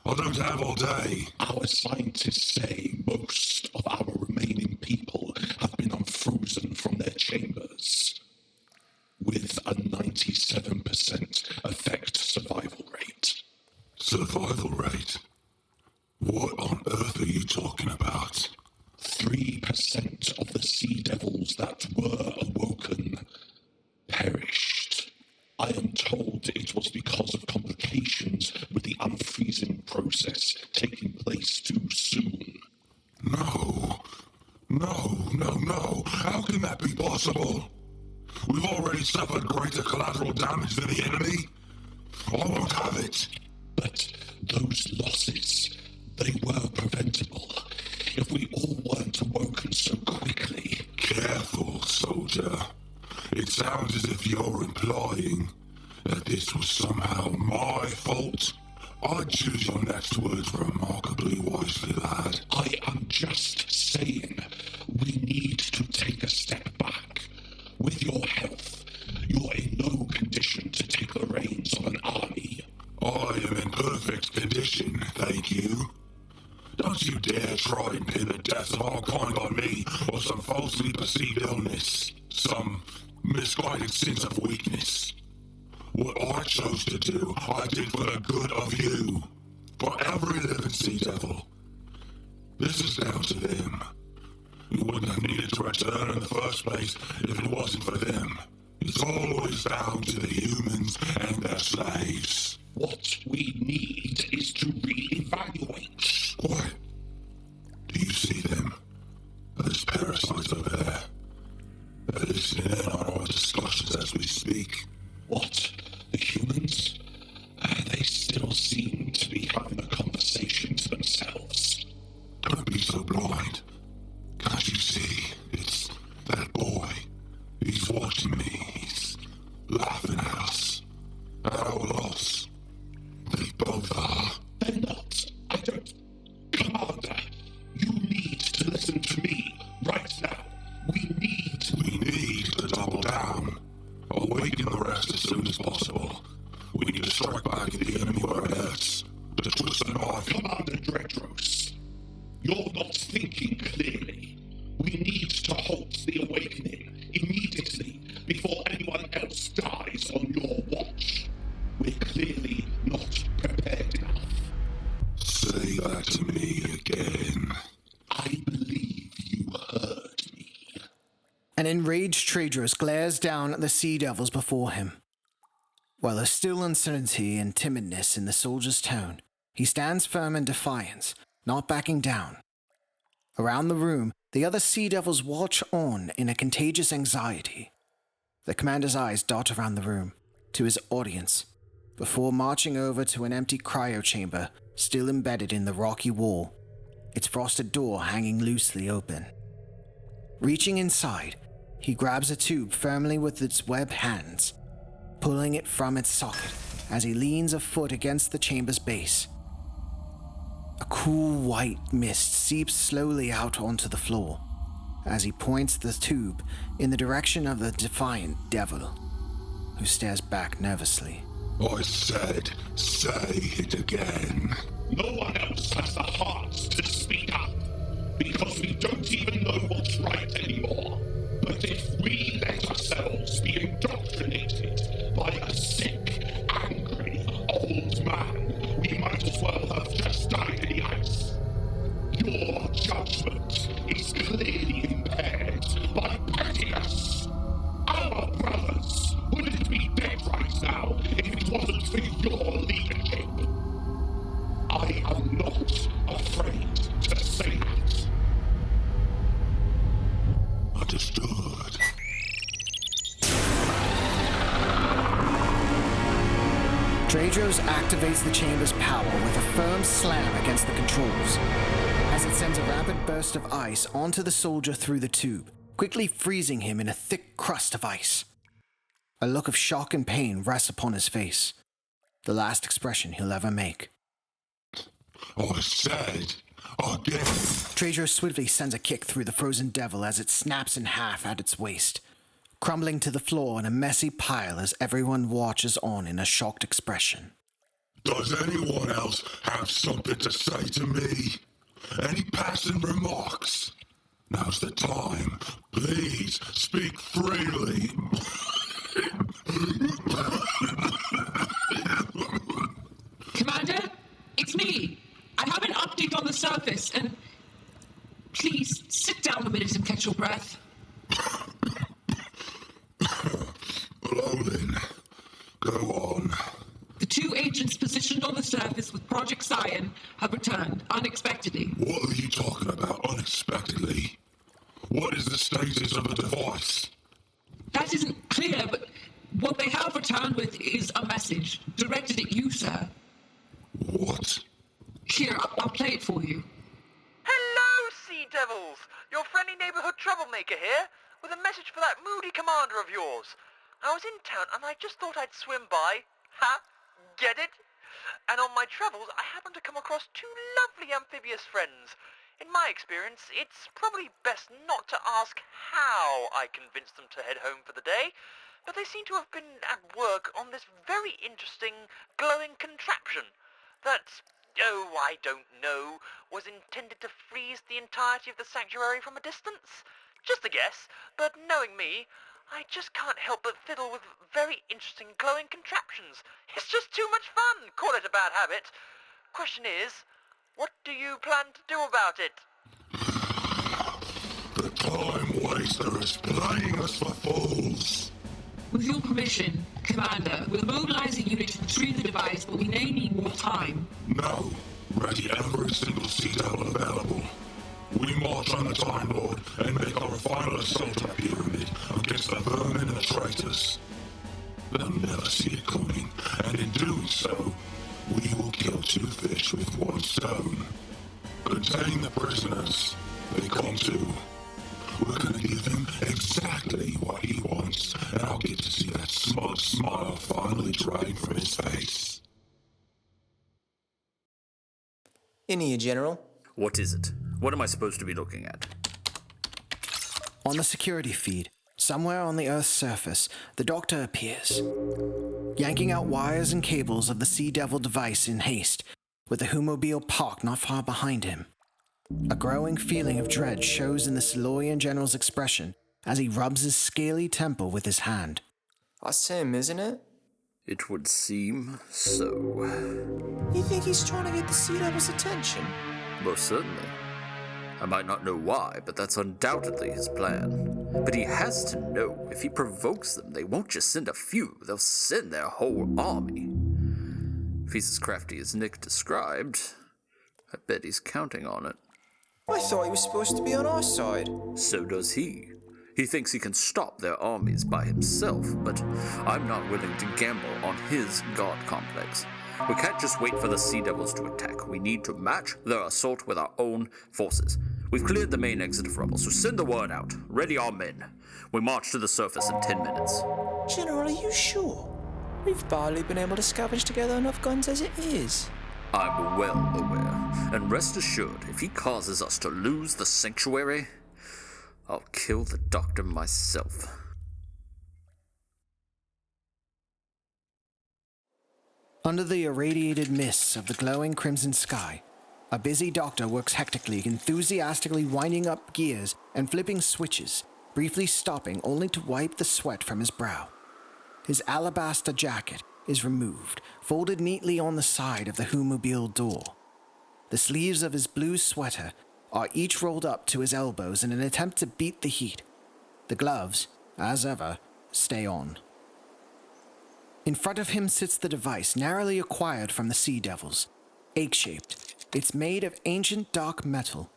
I don't have all day. Our scientists say most of our remaining people have been unfrozen from their chambers 97% effect survival rate. Survival rate? What on earth are you talking about? 3% of the sea devils that were awoken perished. I am told it was because of complications with the unfreezing process taking place too soon. No. How can that be possible? We've already suffered greater collateral damage than the enemy. I won't have it. But those losses, they were preventable if we all weren't awoken so quickly. Careful, soldier. It sounds as if you're implying that this was somehow my fault. I'd choose your next words remarkably wisely, lad. I am just saying we need to take a step back. With your health, you're in no condition to take the reins of an army. I am in perfect condition, thank you. Don't you dare try and pin the death of our kind on me or some falsely perceived illness, some misguided sense of weakness. What I chose to do, I did for the good of you. For every living sea devil. This is down to them. You wouldn't have needed to return in the first place if it wasn't for them. It's always down to the humans and their slaves. What we need is to reevaluate. What? Do you see them? Those parasites over there. They're listening in on our discussions as we speak. What? The humans? They still seem to be having a conversation to themselves. Don't be so blind. Can't you see? It's that boy. He's watching me. He's laughing at us. At our loss. They both are. They're not. I don't. Commander, you need to listen to me right now. We need to double down. Awaken the rest as soon as possible. We need to strike back at the enemy where it hurts. To twist them off. Commander Tredros, you're not thinking clearly. We need to halt the awakening immediately before anyone else dies on your watch. We're clearly not prepared enough. Say that to me again. I believe you heard me. An enraged Tredros glares down at the sea devils before him. While there's still uncertainty and timidness in the soldier's tone, he stands firm in defiance, not backing down. Around the room, the other sea devils watch on in a contagious anxiety. The commander's eyes dart around the room, to his audience, before marching over to an empty cryo chamber still embedded in the rocky wall, its frosted door hanging loosely open. Reaching inside, he grabs a tube firmly with its webbed hands, pulling it from its socket as he leans a foot against the chamber's base. A cool white mist seeps slowly out onto the floor as he points the tube in the direction of the defiant devil, who stares back nervously. I said, say it again. No one else has the hearts to speak up, because we don't even know what's right anymore. But if we let ourselves be indoctrinated by a sick, angry, old man, we might as well have just died in the ice. Your judgment is clearly impaired by pettiness. Our brothers wouldn't be dead right now if it wasn't for your leadership. I am not afraid to say that. Understood. Tredros activates the chamber's power with a firm slam against the controls, as it sends a rapid burst of ice onto the soldier through the tube, quickly freezing him in a thick crust of ice. A look of shock and pain rests upon his face, the last expression he'll ever make. I said again. Tredros swiftly sends a kick through the frozen devil as it snaps in half at its waist, crumbling to the floor in a messy pile as everyone watches on in a shocked expression. Does anyone else have something to say to me? Any passing remarks? Now's the time. Please speak freely. Commander, it's me. I have an update on the surface, and please sit down a minute and catch your breath. Lohlan, go on. The 2 agents positioned on the surface with Project Cyan have returned unexpectedly. What are you talking about, unexpectedly? What is the status of the device? That isn't clear, but what they have returned with is a message directed at you, sir. What? Here, I'll play it for you. Hello, Sea Devils! Your friendly neighborhood troublemaker here, with a message for that moody commander of yours. I was in town and I just thought I'd swim by. Ha? Get it? And on my travels, I happened to come across 2 lovely amphibious friends. In my experience, it's probably best not to ask how I convinced them to head home for the day, but they seem to have been at work on this very interesting glowing contraption that, oh, I don't know, was intended to freeze the entirety of the sanctuary from a distance. Just a guess, but knowing me, I just can't help but fiddle with very interesting glowing contraptions. It's just too much fun. Call it a bad habit. Question is, what do you plan to do about it? The time waster is playing us for fools. With your permission, Commander, we'll mobilize a unit to retrieve the device, but we may need more time. No. Ready every single Sea Devil available. We march on the Time Lord and make our final assault on the pyramid against the vermin and the traitors. They'll never see it coming, and in doing so, we will kill 2 fish with 1 stone. Contain the prisoners. They come to. We're gonna give him exactly what he wants, and I'll get to see that smug smile finally drain from his face. In here, General. What is it? What am I supposed to be looking at? On the security feed, somewhere on the Earth's surface, the Doctor appears, yanking out wires and cables of the Sea Devil device in haste, with the Humobile parked not far behind him. A growing feeling of dread shows in the Silurian General's expression as he rubs his scaly temple with his hand. That's him, isn't it? It would seem so. You think he's trying to get the Sea Devil's attention? Most certainly. I might not know why, but that's undoubtedly his plan. But he has to know if he provokes them, they won't just send a few, they'll send their whole army. If he's as crafty as Nick described, I bet he's counting on it. I thought he was supposed to be on our side. So does he. He thinks he can stop their armies by himself, but I'm not willing to gamble on his god complex. We can't just wait for the Sea Devils to attack. We need to match their assault with our own forces. We've cleared the main exit of rebels, so send the word out. Ready our men. We march to the surface in 10 minutes. General, are you sure? We've barely been able to scavenge together enough guns as it is. I'm well aware, and rest assured, if he causes us to lose the sanctuary, I'll kill the Doctor myself. Under the irradiated mists of the glowing crimson sky, a busy Doctor works hectically, enthusiastically winding up gears and flipping switches, briefly stopping only to wipe the sweat from his brow. His alabaster jacket is removed, folded neatly on the side of the Humobile door. The sleeves of his blue sweater are each rolled up to his elbows in an attempt to beat the heat. The gloves, as ever, stay on. In front of him sits the device narrowly acquired from the Sea Devils. Egg-shaped, it's made of ancient dark metal.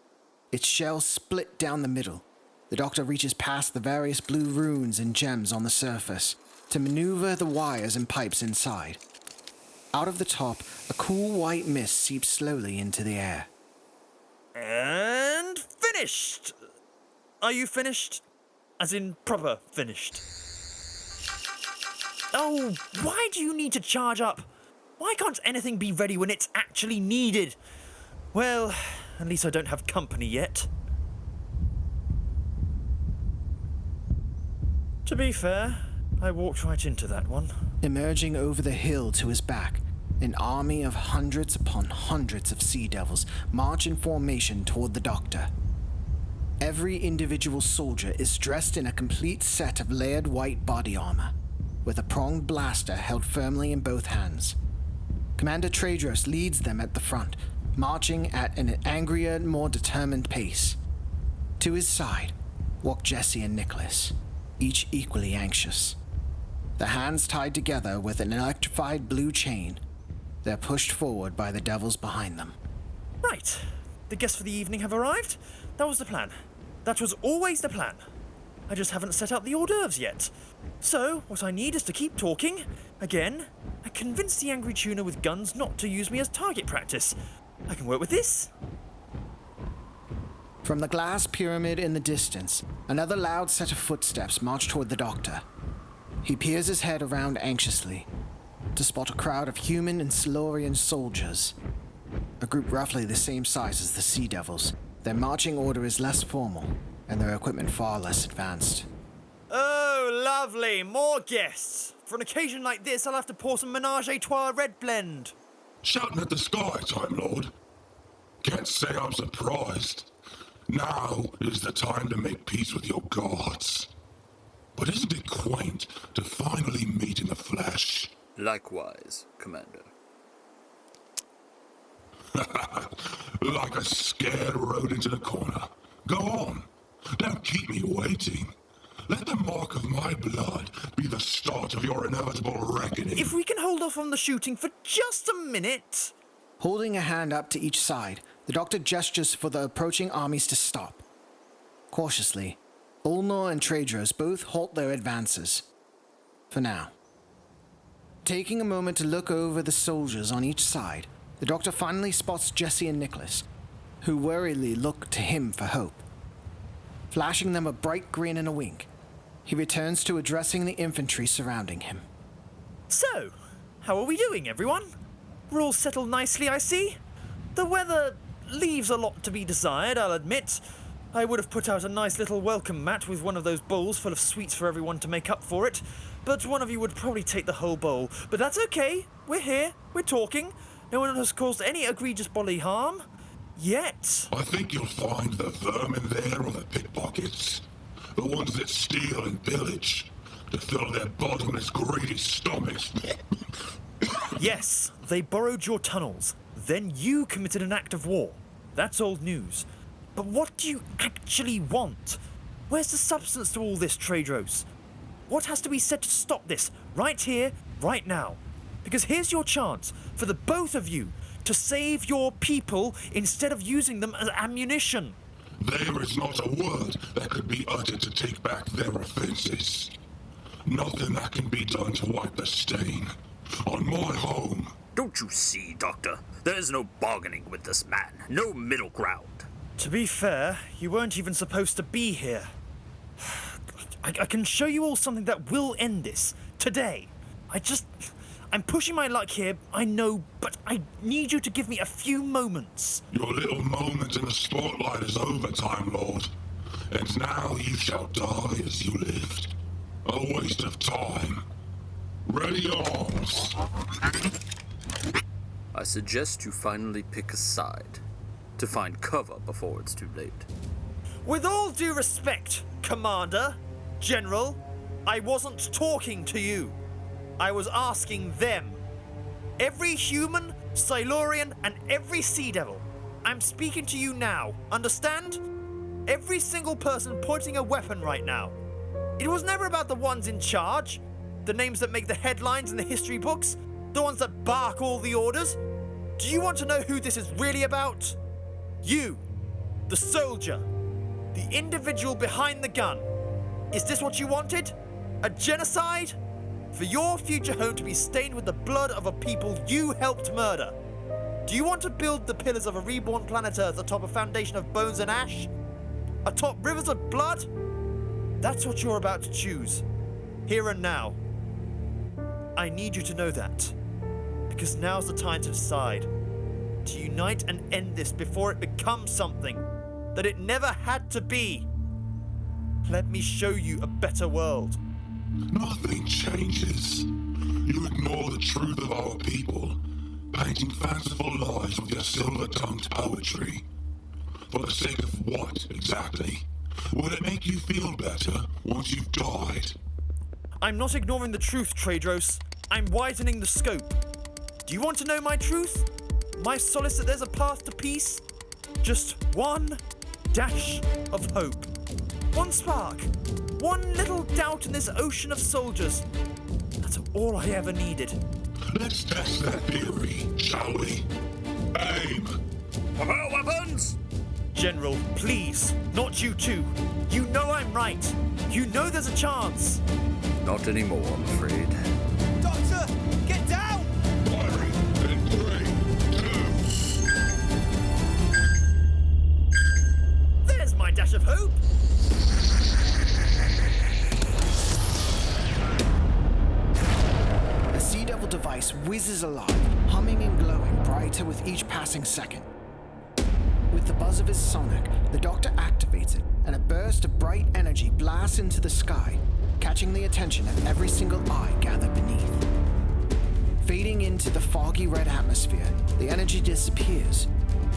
Its shell split down the middle. The Doctor reaches past the various blue runes and gems on the surface to maneuver the wires and pipes inside. Out of the top, a cool white mist seeps slowly into the air. And finished! Are you finished? As in proper finished. Oh, why do you need to charge up? Why can't anything be ready when it's actually needed? Well, at least I don't have company yet. To be fair, I walked right into that one. Emerging over the hill to his back, an army of hundreds upon hundreds of Sea Devils march in formation toward the Doctor. Every individual soldier is dressed in a complete set of layered white body armor, with a pronged blaster held firmly in both hands. Commander Tredros leads them at the front, marching at an angrier, more determined pace. To his side walk Jessie and Nicholas, each equally anxious. Their hands tied together with an electrified blue chain, they're pushed forward by the devils behind them. Right. The guests for the evening have arrived. That was the plan. That was always the plan. I just haven't set out the hors d'oeuvres yet. So, what I need is to keep talking. Again, I convinced the angry tuner with guns not to use me as target practice. I can work with this. From the glass pyramid in the distance, another loud set of footsteps march toward the doctor. He peers his head around anxiously to spot a crowd of human and Silurian soldiers, a group roughly the same size as the Sea Devils. Their marching order is less formal, and their equipment far less advanced. Oh, lovely! More guests! For an occasion like this, I'll have to pour some Menage a Trois Red Blend. Shouting at the sky, Time Lord. Can't say I'm surprised. Now is the time to make peace with your gods. But isn't it quaint to finally meet in the flesh? Likewise, Commander. Like a scared rodent in a corner. Go on. Don't keep me waiting. Let the mark of my blood be the start of your inevitable reckoning. If we can hold off on the shooting for just a minute. Holding a hand up to each side, the doctor gestures for the approaching armies to stop. Cautiously, Onlor and Tredros both halt their advances. For now. Taking a moment to look over the soldiers on each side, the doctor finally spots Jessie and Nicholas, who worriedly look to him for hope. Flashing them a bright grin and a wink, he returns to addressing the infantry surrounding him. So, how are we doing, everyone? We're all settled nicely, I see. The weather leaves a lot to be desired, I'll admit. I would have put out a nice little welcome mat with one of those bowls full of sweets for everyone to make up for it, but one of you would probably take the whole bowl. But that's okay. We're here. We're talking. No one has caused any egregious bodily harm. Yet. I think you'll find the vermin there are the pickpockets. The ones that steal and pillage to fill their bottomless, greedy stomachs. Yes, they borrowed your tunnels. Then you committed an act of war. That's old news. But what do you actually want? Where's the substance to all this, Tredros? What has to be said to stop this, right here, right now? Because here's your chance, for the both of you, to save your people instead of using them as ammunition. There is not a word that could be uttered to take back their offenses. Nothing that can be done to wipe the stain on my home. Don't you see, Doctor? There is no bargaining with this man. No middle ground. To be fair, you weren't even supposed to be here. I can show you all something that will end this. Today. I'm pushing my luck here, I know, but I need you to give me a few moments. Your little moment in the spotlight is over, Time Lord. And now you shall die as you lived. A waste of time. Ready arms. I suggest you finally pick a side, to find cover before it's too late. With all due respect, Commander, General, I wasn't talking to you. I was asking them. Every human, Silurian, and every Sea Devil. I'm speaking to you now, understand? Every single person pointing a weapon right now. It was never about the ones in charge, the names that make the headlines in the history books, the ones that bark all the orders. Do you want to know who this is really about? You, the soldier, the individual behind the gun. Is this what you wanted? A genocide? For your future home to be stained with the blood of a people you helped murder? Do you want to build the pillars of a reborn planet Earth atop a foundation of bones and ash? Atop rivers of blood? That's what you're about to choose. Here and now. I need you to know that. Because now's the time to decide. To unite and end this before it becomes something that it never had to be. Let me show you a better world. Nothing changes. You ignore the truth of our people, painting fanciful lies with your silver-tongued poetry. For the sake of what, exactly? Will it make you feel better once you've died? I'm not ignoring the truth, Tredros. I'm widening the scope. Do you want to know my truth? My solace that there's a path to peace? Just one dash of hope. One spark. One little doubt in this ocean of soldiers. That's all I ever needed. Let's test that theory, shall we? Aim! Prepare weapons! General, please, not you two. You know I'm right. You know there's a chance. Not anymore, I'm afraid. Doctor, get down! Firing in 3, 2. There's my dash of hope. The Sea Devil device whizzes alive, humming and glowing brighter with each passing second. With the buzz of his sonic, the Doctor activates it, and a burst of bright energy blasts into the sky, catching the attention of every single eye gathered beneath. Fading into the foggy red atmosphere, the energy disappears,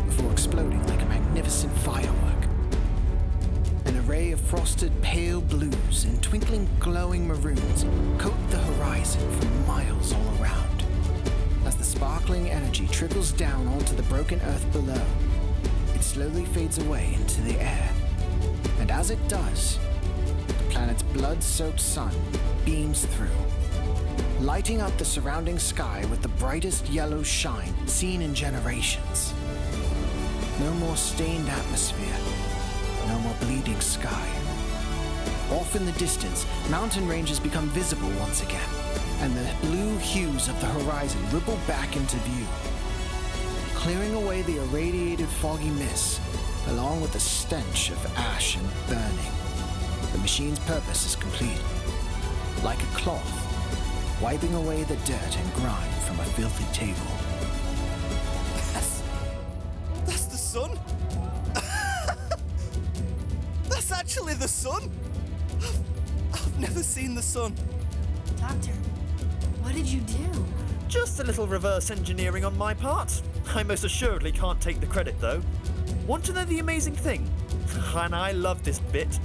before exploding like a magnificent firework. An array of frosted pale blues and twinkling glowing maroons coat the horizon for miles all around. As the sparkling energy trickles down onto the broken earth below, it slowly fades away into the air. And as it does, the planet's blood-soaked sun beams through, lighting up the surrounding sky with the brightest yellow shine seen in generations. No more stained atmosphere, no more bleeding sky. Off in the distance, mountain ranges become visible once again, and the blue hues of the horizon ripple back into view, clearing away the irradiated foggy mists, along with the stench of ash and burning. The machine's purpose is complete, like a cloth, wiping away the dirt and grime from a filthy table. That's the sun? That's actually the sun? I've never seen the sun. Doctor, what did you do? Just a little reverse engineering on my part. I most assuredly can't take the credit, though. Want to know the amazing thing? And I love this bit.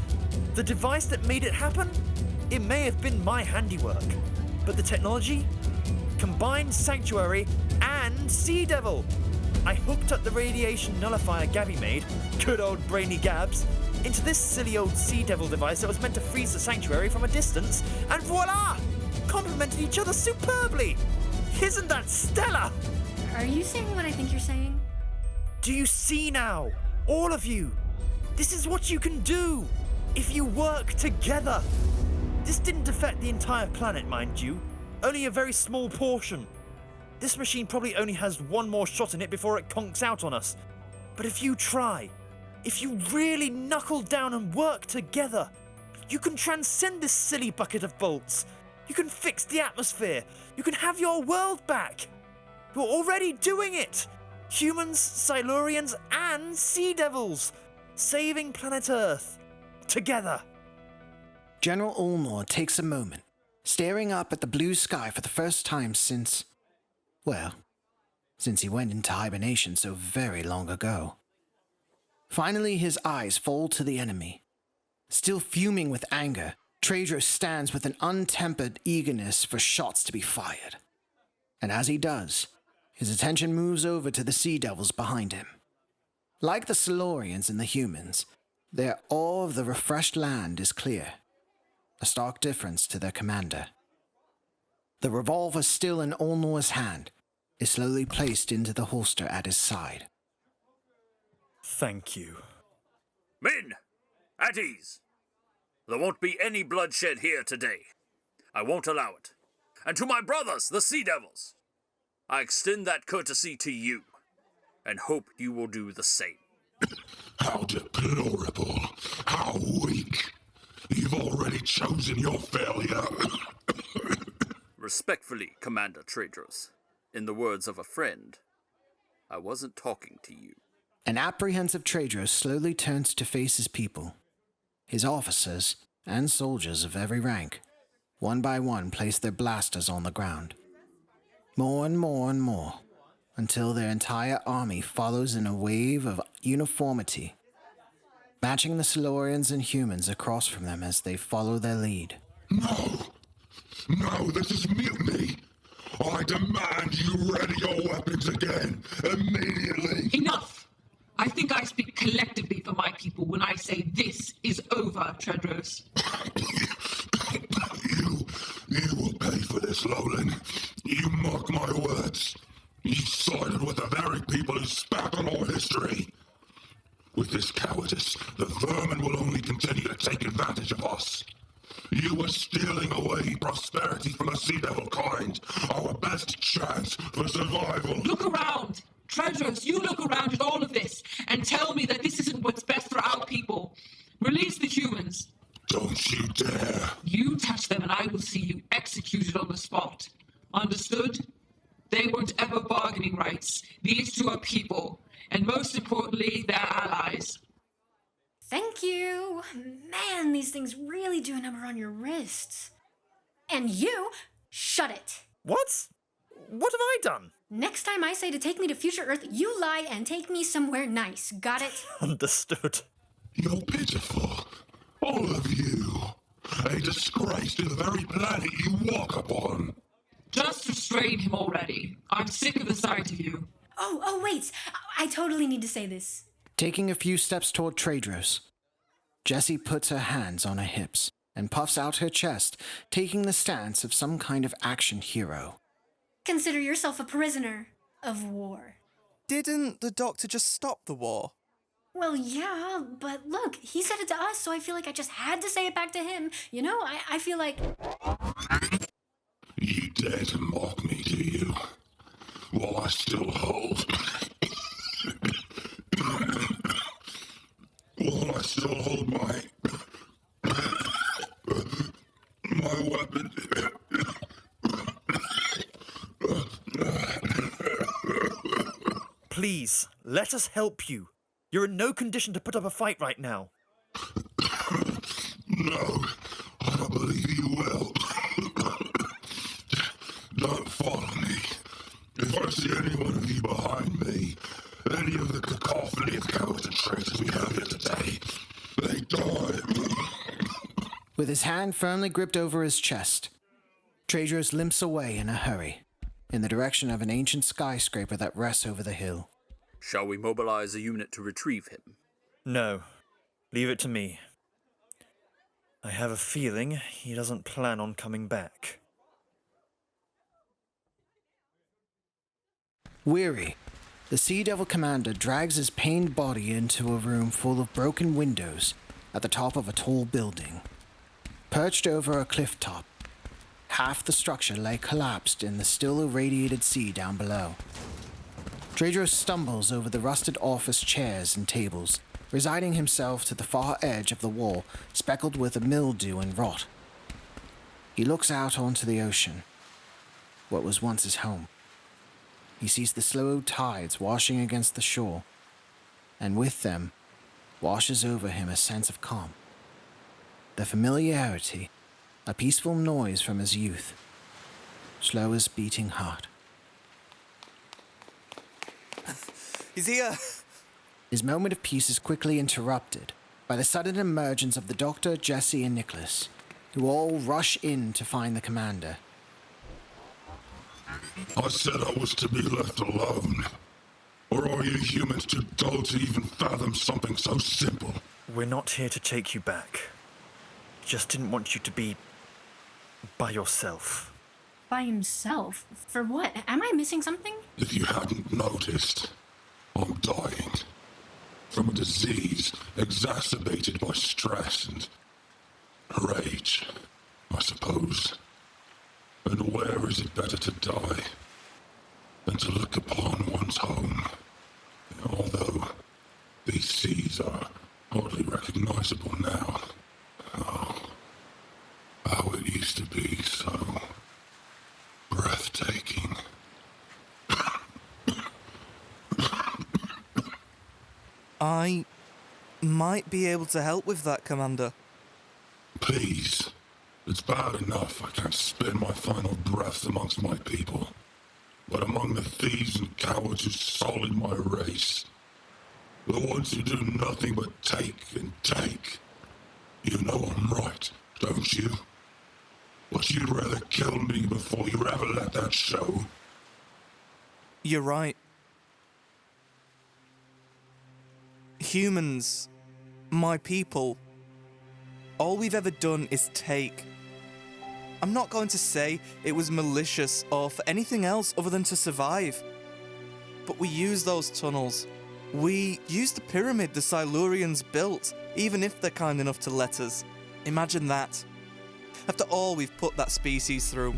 The device that made it happen? It may have been my handiwork, but the technology? Combined Sanctuary and Sea Devil. I hooked up the radiation nullifier Gabbi made, good old brainy Gabs, into this silly old Sea Devil device that was meant to freeze the Sanctuary from a distance, and voila! Complemented each other superbly! Isn't that stellar? Are you saying what I think you're saying? Do you see now? All of you. This is what you can do if you work together. This didn't affect the entire planet, mind you. Only a very small portion. This machine probably only has one more shot in it before it conks out on us. But if you try, if you really knuckle down and work together, you can transcend this silly bucket of bolts. You can fix the atmosphere. You can have your world back. You're already doing it. Humans, Silurians, and Sea Devils. Saving planet Earth. Together. General Onlor takes a moment, staring up at the blue sky for the first time since he went into hibernation so very long ago. Finally, his eyes fall to the enemy. Still fuming with anger, Tredros stands with an untempered eagerness for shots to be fired. And as he does, his attention moves over to the Sea Devils behind him. Like the Silurians and the humans, their awe of the refreshed land is clear, a stark difference to their commander. The revolver still in Onlor's hand is slowly placed into the holster at his side. Thank you. Men, at ease. There won't be any bloodshed here today. I won't allow it. And to my brothers, the Sea Devils, I extend that courtesy to you, and hope you will do the same. How deplorable. How weak. You've already chosen your failure. Respectfully, Commander Tredros, in the words of a friend, I wasn't talking to you. An apprehensive Tredros slowly turns to face his people. His officers and soldiers of every rank, one by one, place their blasters on the ground. More and more and more, until their entire army follows in a wave of uniformity, matching the Silurians and humans across from them as they follow their lead. No! No, this is mutiny! I demand you ready your weapons again, immediately! Enough! I think I speak collectively for my people when I say this is over, Tredros. You will pay for this, Lohlan. You mark my words. You sided with the very people who spat on our history. With this cowardice, the vermin will only continue to take advantage of us. You are stealing away prosperity from the Sea Devil kind, our best chance for survival. Look around! Tredros, you look around at all of this and tell me that this isn't what's best for our people. Release the humans. Don't you dare. You touch them and I will see you executed on the spot. Understood? They weren't ever bargaining rights. These two are people. And most importantly, they're allies. Thank you. Man, these things really do a number on your wrists. And you, shut it. What? What have I done? Next time I say to take me to future Earth, you lie and take me somewhere nice. Got it? Understood. You're pitiful. All of you. A disgrace to the very planet you walk upon. Just restrain him already. I'm sick of the sight of you. Oh, wait. I totally need to say this. Taking a few steps toward Tredros, Jessie puts her hands on her hips and puffs out her chest, taking the stance of some kind of action hero. Consider yourself a prisoner of war. Didn't the Doctor just stop the war? Well, yeah, but look, he said it to us, so I feel like I just had to say it back to him. You know, I feel like... You dare to mock me, do you? While I still hold... While I still hold my weapon... Please, let us help you. You're in no condition to put up a fight right now. No, I don't believe you will. Don't follow me. If I see any one of you behind me, any of the cacophony of cowards and traitors we have here today, they die. With his hand firmly gripped over his chest, Tredros limps away in a hurry, in the direction of an ancient skyscraper that rests over the hill. Shall we mobilize a unit to retrieve him? No. Leave it to me. I have a feeling he doesn't plan on coming back. Weary, the Sea Devil Commander drags his pained body into a room full of broken windows at the top of a tall building. Perched over a cliff top, half the structure lay collapsed in the still irradiated sea down below. Tredros stumbles over the rusted office chairs and tables, resigning himself to the far edge of the wall speckled with mildew and rot. He looks out onto the ocean, what was once his home. He sees the slow tides washing against the shore, and with them washes over him a sense of calm. The familiarity, a peaceful noise from his youth, slow as beating heart. He's here! His moment of peace is quickly interrupted by the sudden emergence of the Doctor, Jessie, and Nicholas, who all rush in to find the commander. I said I was to be left alone. Or are you humans too dull to even fathom something so simple? We're not here to take you back. Just didn't want you to be... by yourself. By himself? For what? Am I missing something? If you hadn't noticed, I'm dying. From a disease exacerbated by stress and rage, I suppose. And where is it better to die than to look upon one's home? Although these seas are hardly recognizable now. Oh, how it used to be so breathtaking. I might be able to help with that, Commander. Please. It's bad enough I can't spend my final breaths amongst my people. But among the thieves and cowards who sullied my race, the ones who do nothing but take and take, you know I'm right, don't you? But you'd rather kill me before you ever let that show. You're right. Humans, my people, all we've ever done is take. I'm not going to say it was malicious or for anything else other than to survive. But we use those tunnels. We use the pyramid the Silurians built, even if they're kind enough to let us. Imagine that. After all we've put that species through.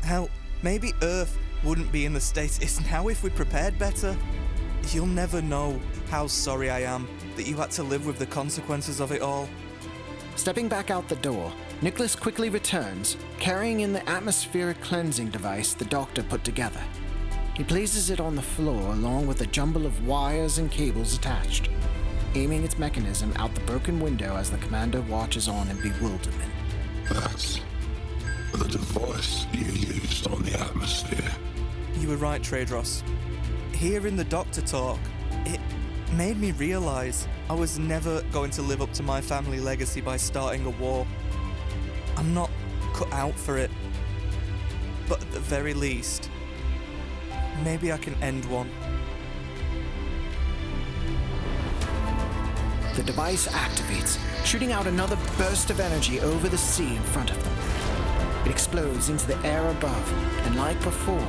Hell, maybe Earth wouldn't be in the state it is now if we prepared better. You'll never know how sorry I am that you had to live with the consequences of it all. Stepping back out the door, Nicholas quickly returns, carrying in the atmospheric cleansing device the doctor put together. He places it on the floor along with a jumble of wires and cables attached, aiming its mechanism out the broken window as the commander watches on in bewilderment. That's the device you used on the atmosphere. You were right, Tredros. Hearing the doctor talk, it made me realise I was never going to live up to my family legacy by starting a war. I'm not cut out for it. But at the very least, maybe I can end one. The device activates, shooting out another burst of energy over the sea in front of them. It explodes into the air above, and like before,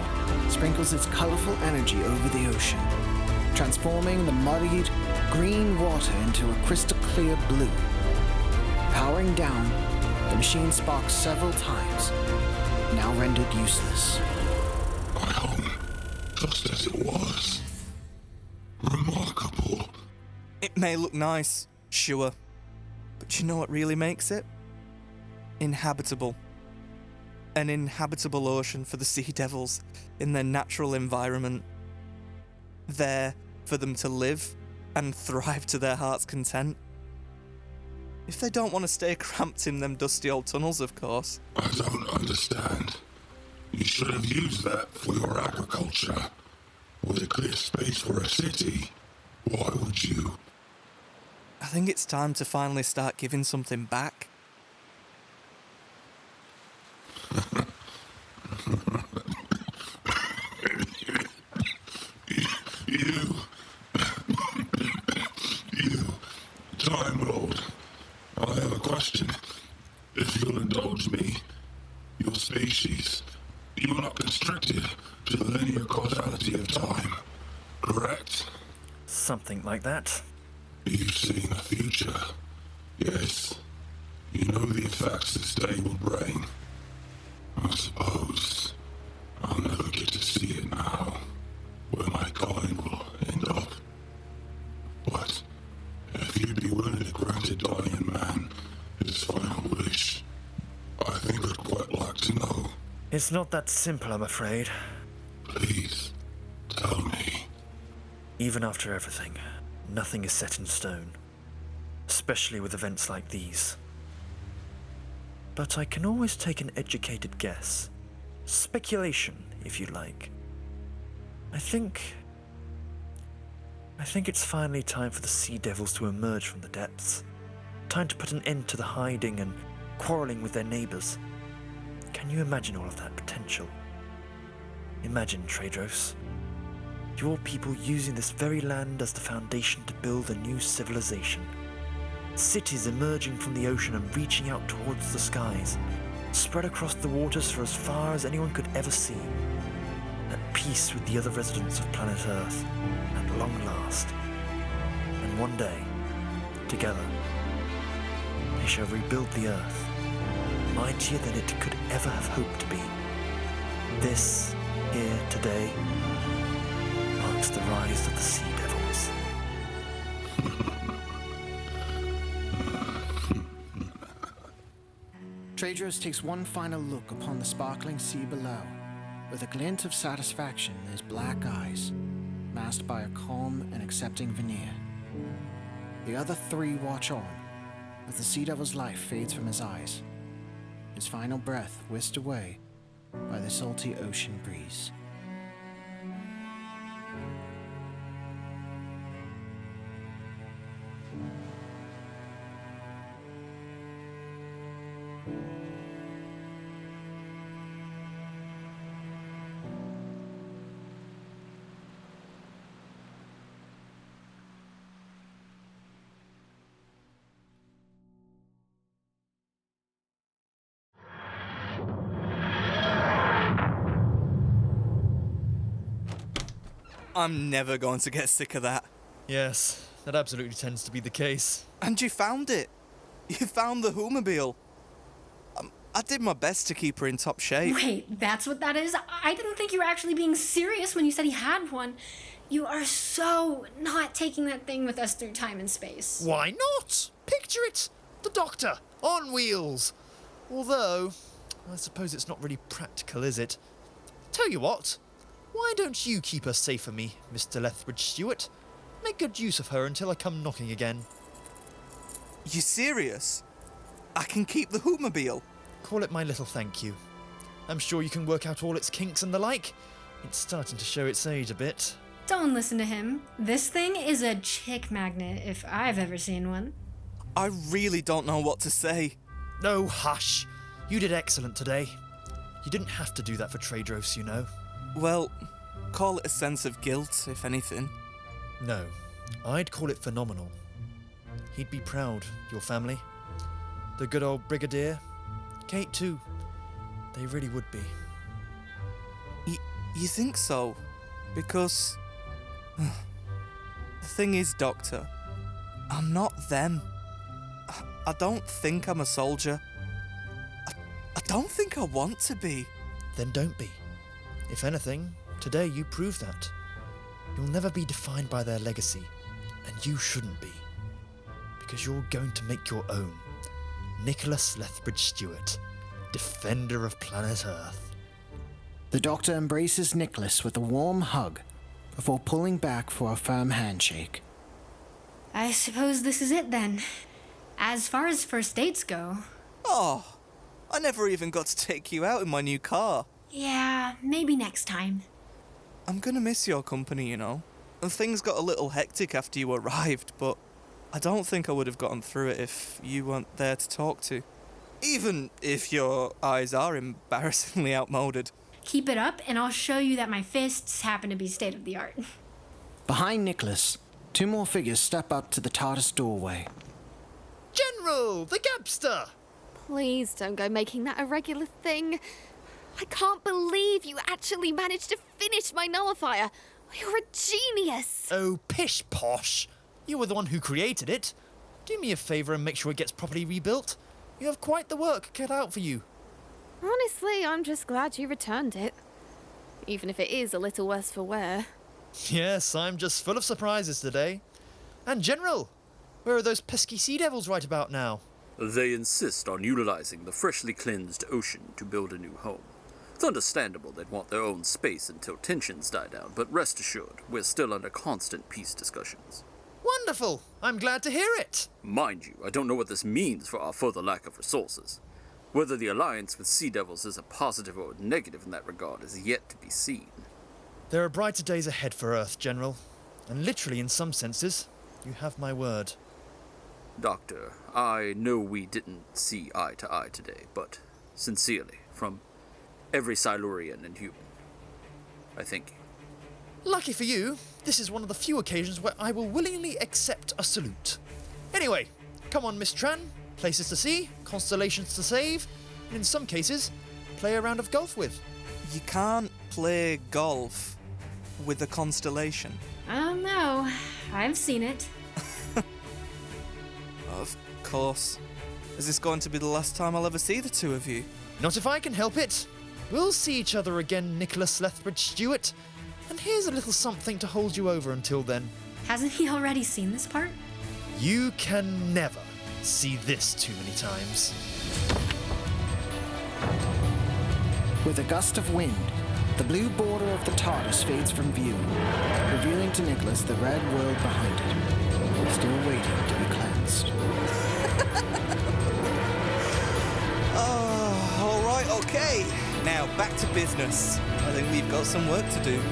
sprinkles its colorful energy over the ocean, transforming the muddied, green water into a crystal clear blue. Powering down, the machine sparks several times, now rendered useless. My home, just as it was. Remarkable. It may look nice, sure, but you know what really makes it? Inhabitable. An inhabitable ocean for the sea devils in their natural environment. There for them to live and thrive to their heart's content. If they don't want to stay cramped in them dusty old tunnels, of course. I don't understand. You should have used that for your agriculture. With a clear space for a city, why would you? I think it's time to finally start giving something back. You, Time Lord, I have a question. If you'll indulge me, your species, you are not constricted to the linear causality of time, correct? Something like that. You've seen the future. Yes. You know the effects this day will bring. I suppose I'll never get to see it now, where my kind will end up. But if you'd be willing to grant a dying man his final wish, I think I'd quite like to know. It's not that simple, I'm afraid. Please, tell me. Even after everything, nothing is set in stone, especially with events like these. But I can always take an educated guess. Speculation, if you like. I think it's finally time for the Sea Devils to emerge from the depths. Time to put an end to the hiding and quarreling with their neighbors. Can you imagine all of that potential? Imagine, Tredros, your people using this very land as the foundation to build a new civilization. Cities emerging from the ocean and reaching out towards the skies, spread across the waters for as far as anyone could ever see. At peace with the other residents of planet Earth, at long last. And one day, together, they shall rebuild the Earth, mightier than it could ever have hoped to be. This, here, today, marks the rise of the Sea Devils. Tredros takes one final look upon the sparkling sea below, with a glint of satisfaction in his black eyes, masked by a calm and accepting veneer. The other three watch on, as the Sea Devil's life fades from his eyes, his final breath whisked away by the salty ocean breeze. I'm never going to get sick of that. Yes, that absolutely tends to be the case. And you found it. You found the Whomobile. I did my best to keep her in top shape. Wait, that's what that is? I didn't think you were actually being serious when you said he had one. You are so not taking that thing with us through time and space. Why not? Picture it. The Doctor, on wheels. Although, I suppose it's not really practical, is it? Tell you what, why don't you keep her safe for me, Mr. Lethbridge Stewart? Make good use of her until I come knocking again. You serious? I can keep the Whomobile? Call it my little thank you. I'm sure you can work out all its kinks and the like. It's starting to show its age a bit. Don't listen to him. This thing is a chick magnet, if I've ever seen one. I really don't know what to say. No, hush. You did excellent today. You didn't have to do that for Tredros, you know. Well, call it a sense of guilt, if anything. No, I'd call it phenomenal. He'd be proud, your family. The good old Brigadier. Kate, too. They really would be. You think so? Because... the thing is, Doctor, I'm not them. I don't think I'm a soldier. I don't think I want to be. Then don't be. If anything, today you prove that. You'll never be defined by their legacy, and you shouldn't be. Because you're going to make your own. Nicholas Lethbridge Stewart, defender of planet Earth. The Doctor embraces Nicholas with a warm hug before pulling back for a firm handshake. I suppose this is it then. As far as first dates go... Oh, I never even got to take you out in my new car. Yeah, maybe next time. I'm gonna miss your company, you know. And things got a little hectic after you arrived, but I don't think I would have gotten through it if you weren't there to talk to. Even if your eyes are embarrassingly outmoded. Keep it up, and I'll show you that my fists happen to be state-of-the-art. Behind Nicholas, two more figures step up to the TARDIS doorway. General, the Gabster! Please don't go making that a regular thing. I can't believe you actually managed to finish my nullifier. You're a genius. Oh, pish posh. You were the one who created it. Do me a favour and make sure it gets properly rebuilt. You have quite the work cut out for you. Honestly, I'm just glad you returned it. Even if it is a little worse for wear. Yes, I'm just full of surprises today. And General, where are those pesky sea devils right about now? They insist on utilizing the freshly cleansed ocean to build a new home. It's understandable they'd want their own space until tensions die down, but rest assured, we're still under constant peace discussions. Wonderful! I'm glad to hear it! Mind you, I don't know what this means for our further lack of resources. Whether the alliance with Sea Devils is a positive or negative in that regard is yet to be seen. There are brighter days ahead for Earth, General. And literally, in some senses, you have my word. Doctor, I know we didn't see eye to eye today, but sincerely, from every Silurian and human, I thank you. Lucky for you, this is one of the few occasions where I will willingly accept a salute. Anyway, come on, Miss Tran. Places to see, constellations to save, and in some cases, play a round of golf with. You can't play golf with a constellation. Oh no, I've seen it. Of course. Is this going to be the last time I'll ever see the two of you? Not if I can help it. We'll see each other again, Nicholas Lethbridge Stewart. And here's a little something to hold you over until then. Hasn't he already seen this part? You can never see this too many times. With a gust of wind, the blue border of the TARDIS fades from view, revealing to Nicholas the red world behind it, still waiting to be cleansed. Oh, all right, okay. Now back to business. I think we've got some work to do.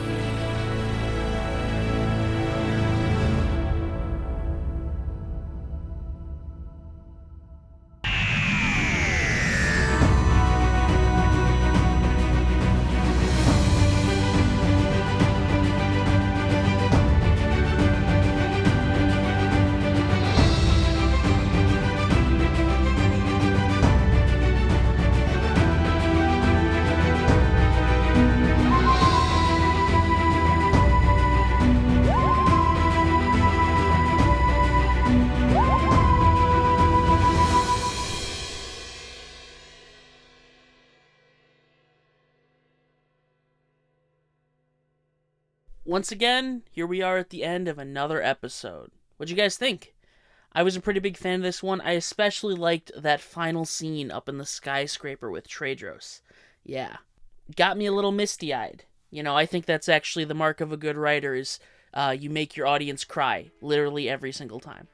once again, here we are at the end of another episode. What'd you guys think? I was a pretty big fan of this one. I especially liked that final scene up in the skyscraper with Tredros. Yeah. Got me a little misty-eyed. I think that's actually the mark of a good writer is you make your audience cry literally every single time.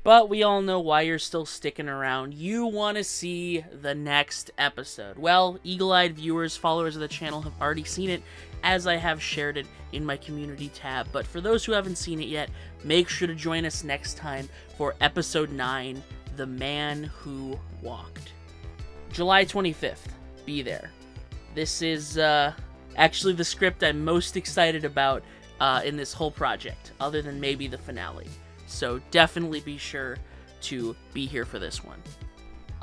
But we all know why you're still sticking around. You want to see the next episode. Well, eagle-eyed viewers, followers of the channel have already seen it, as I have shared it in my community tab. But for those who haven't seen it yet, make sure to join us next time for episode 9, The Man Who Walked. July 25th. Be there. This is actually the script I'm most excited about in this whole project, other than maybe the finale. So definitely be sure to be here for this one.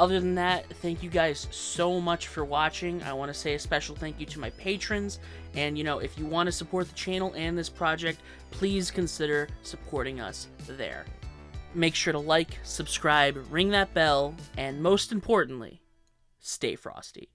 Other than that, thank you guys so much for watching. I want to say a special thank you to my patrons. And, if you want to support the channel and this project, please consider supporting us there. Make sure to like, subscribe, ring that bell, and most importantly, stay frosty.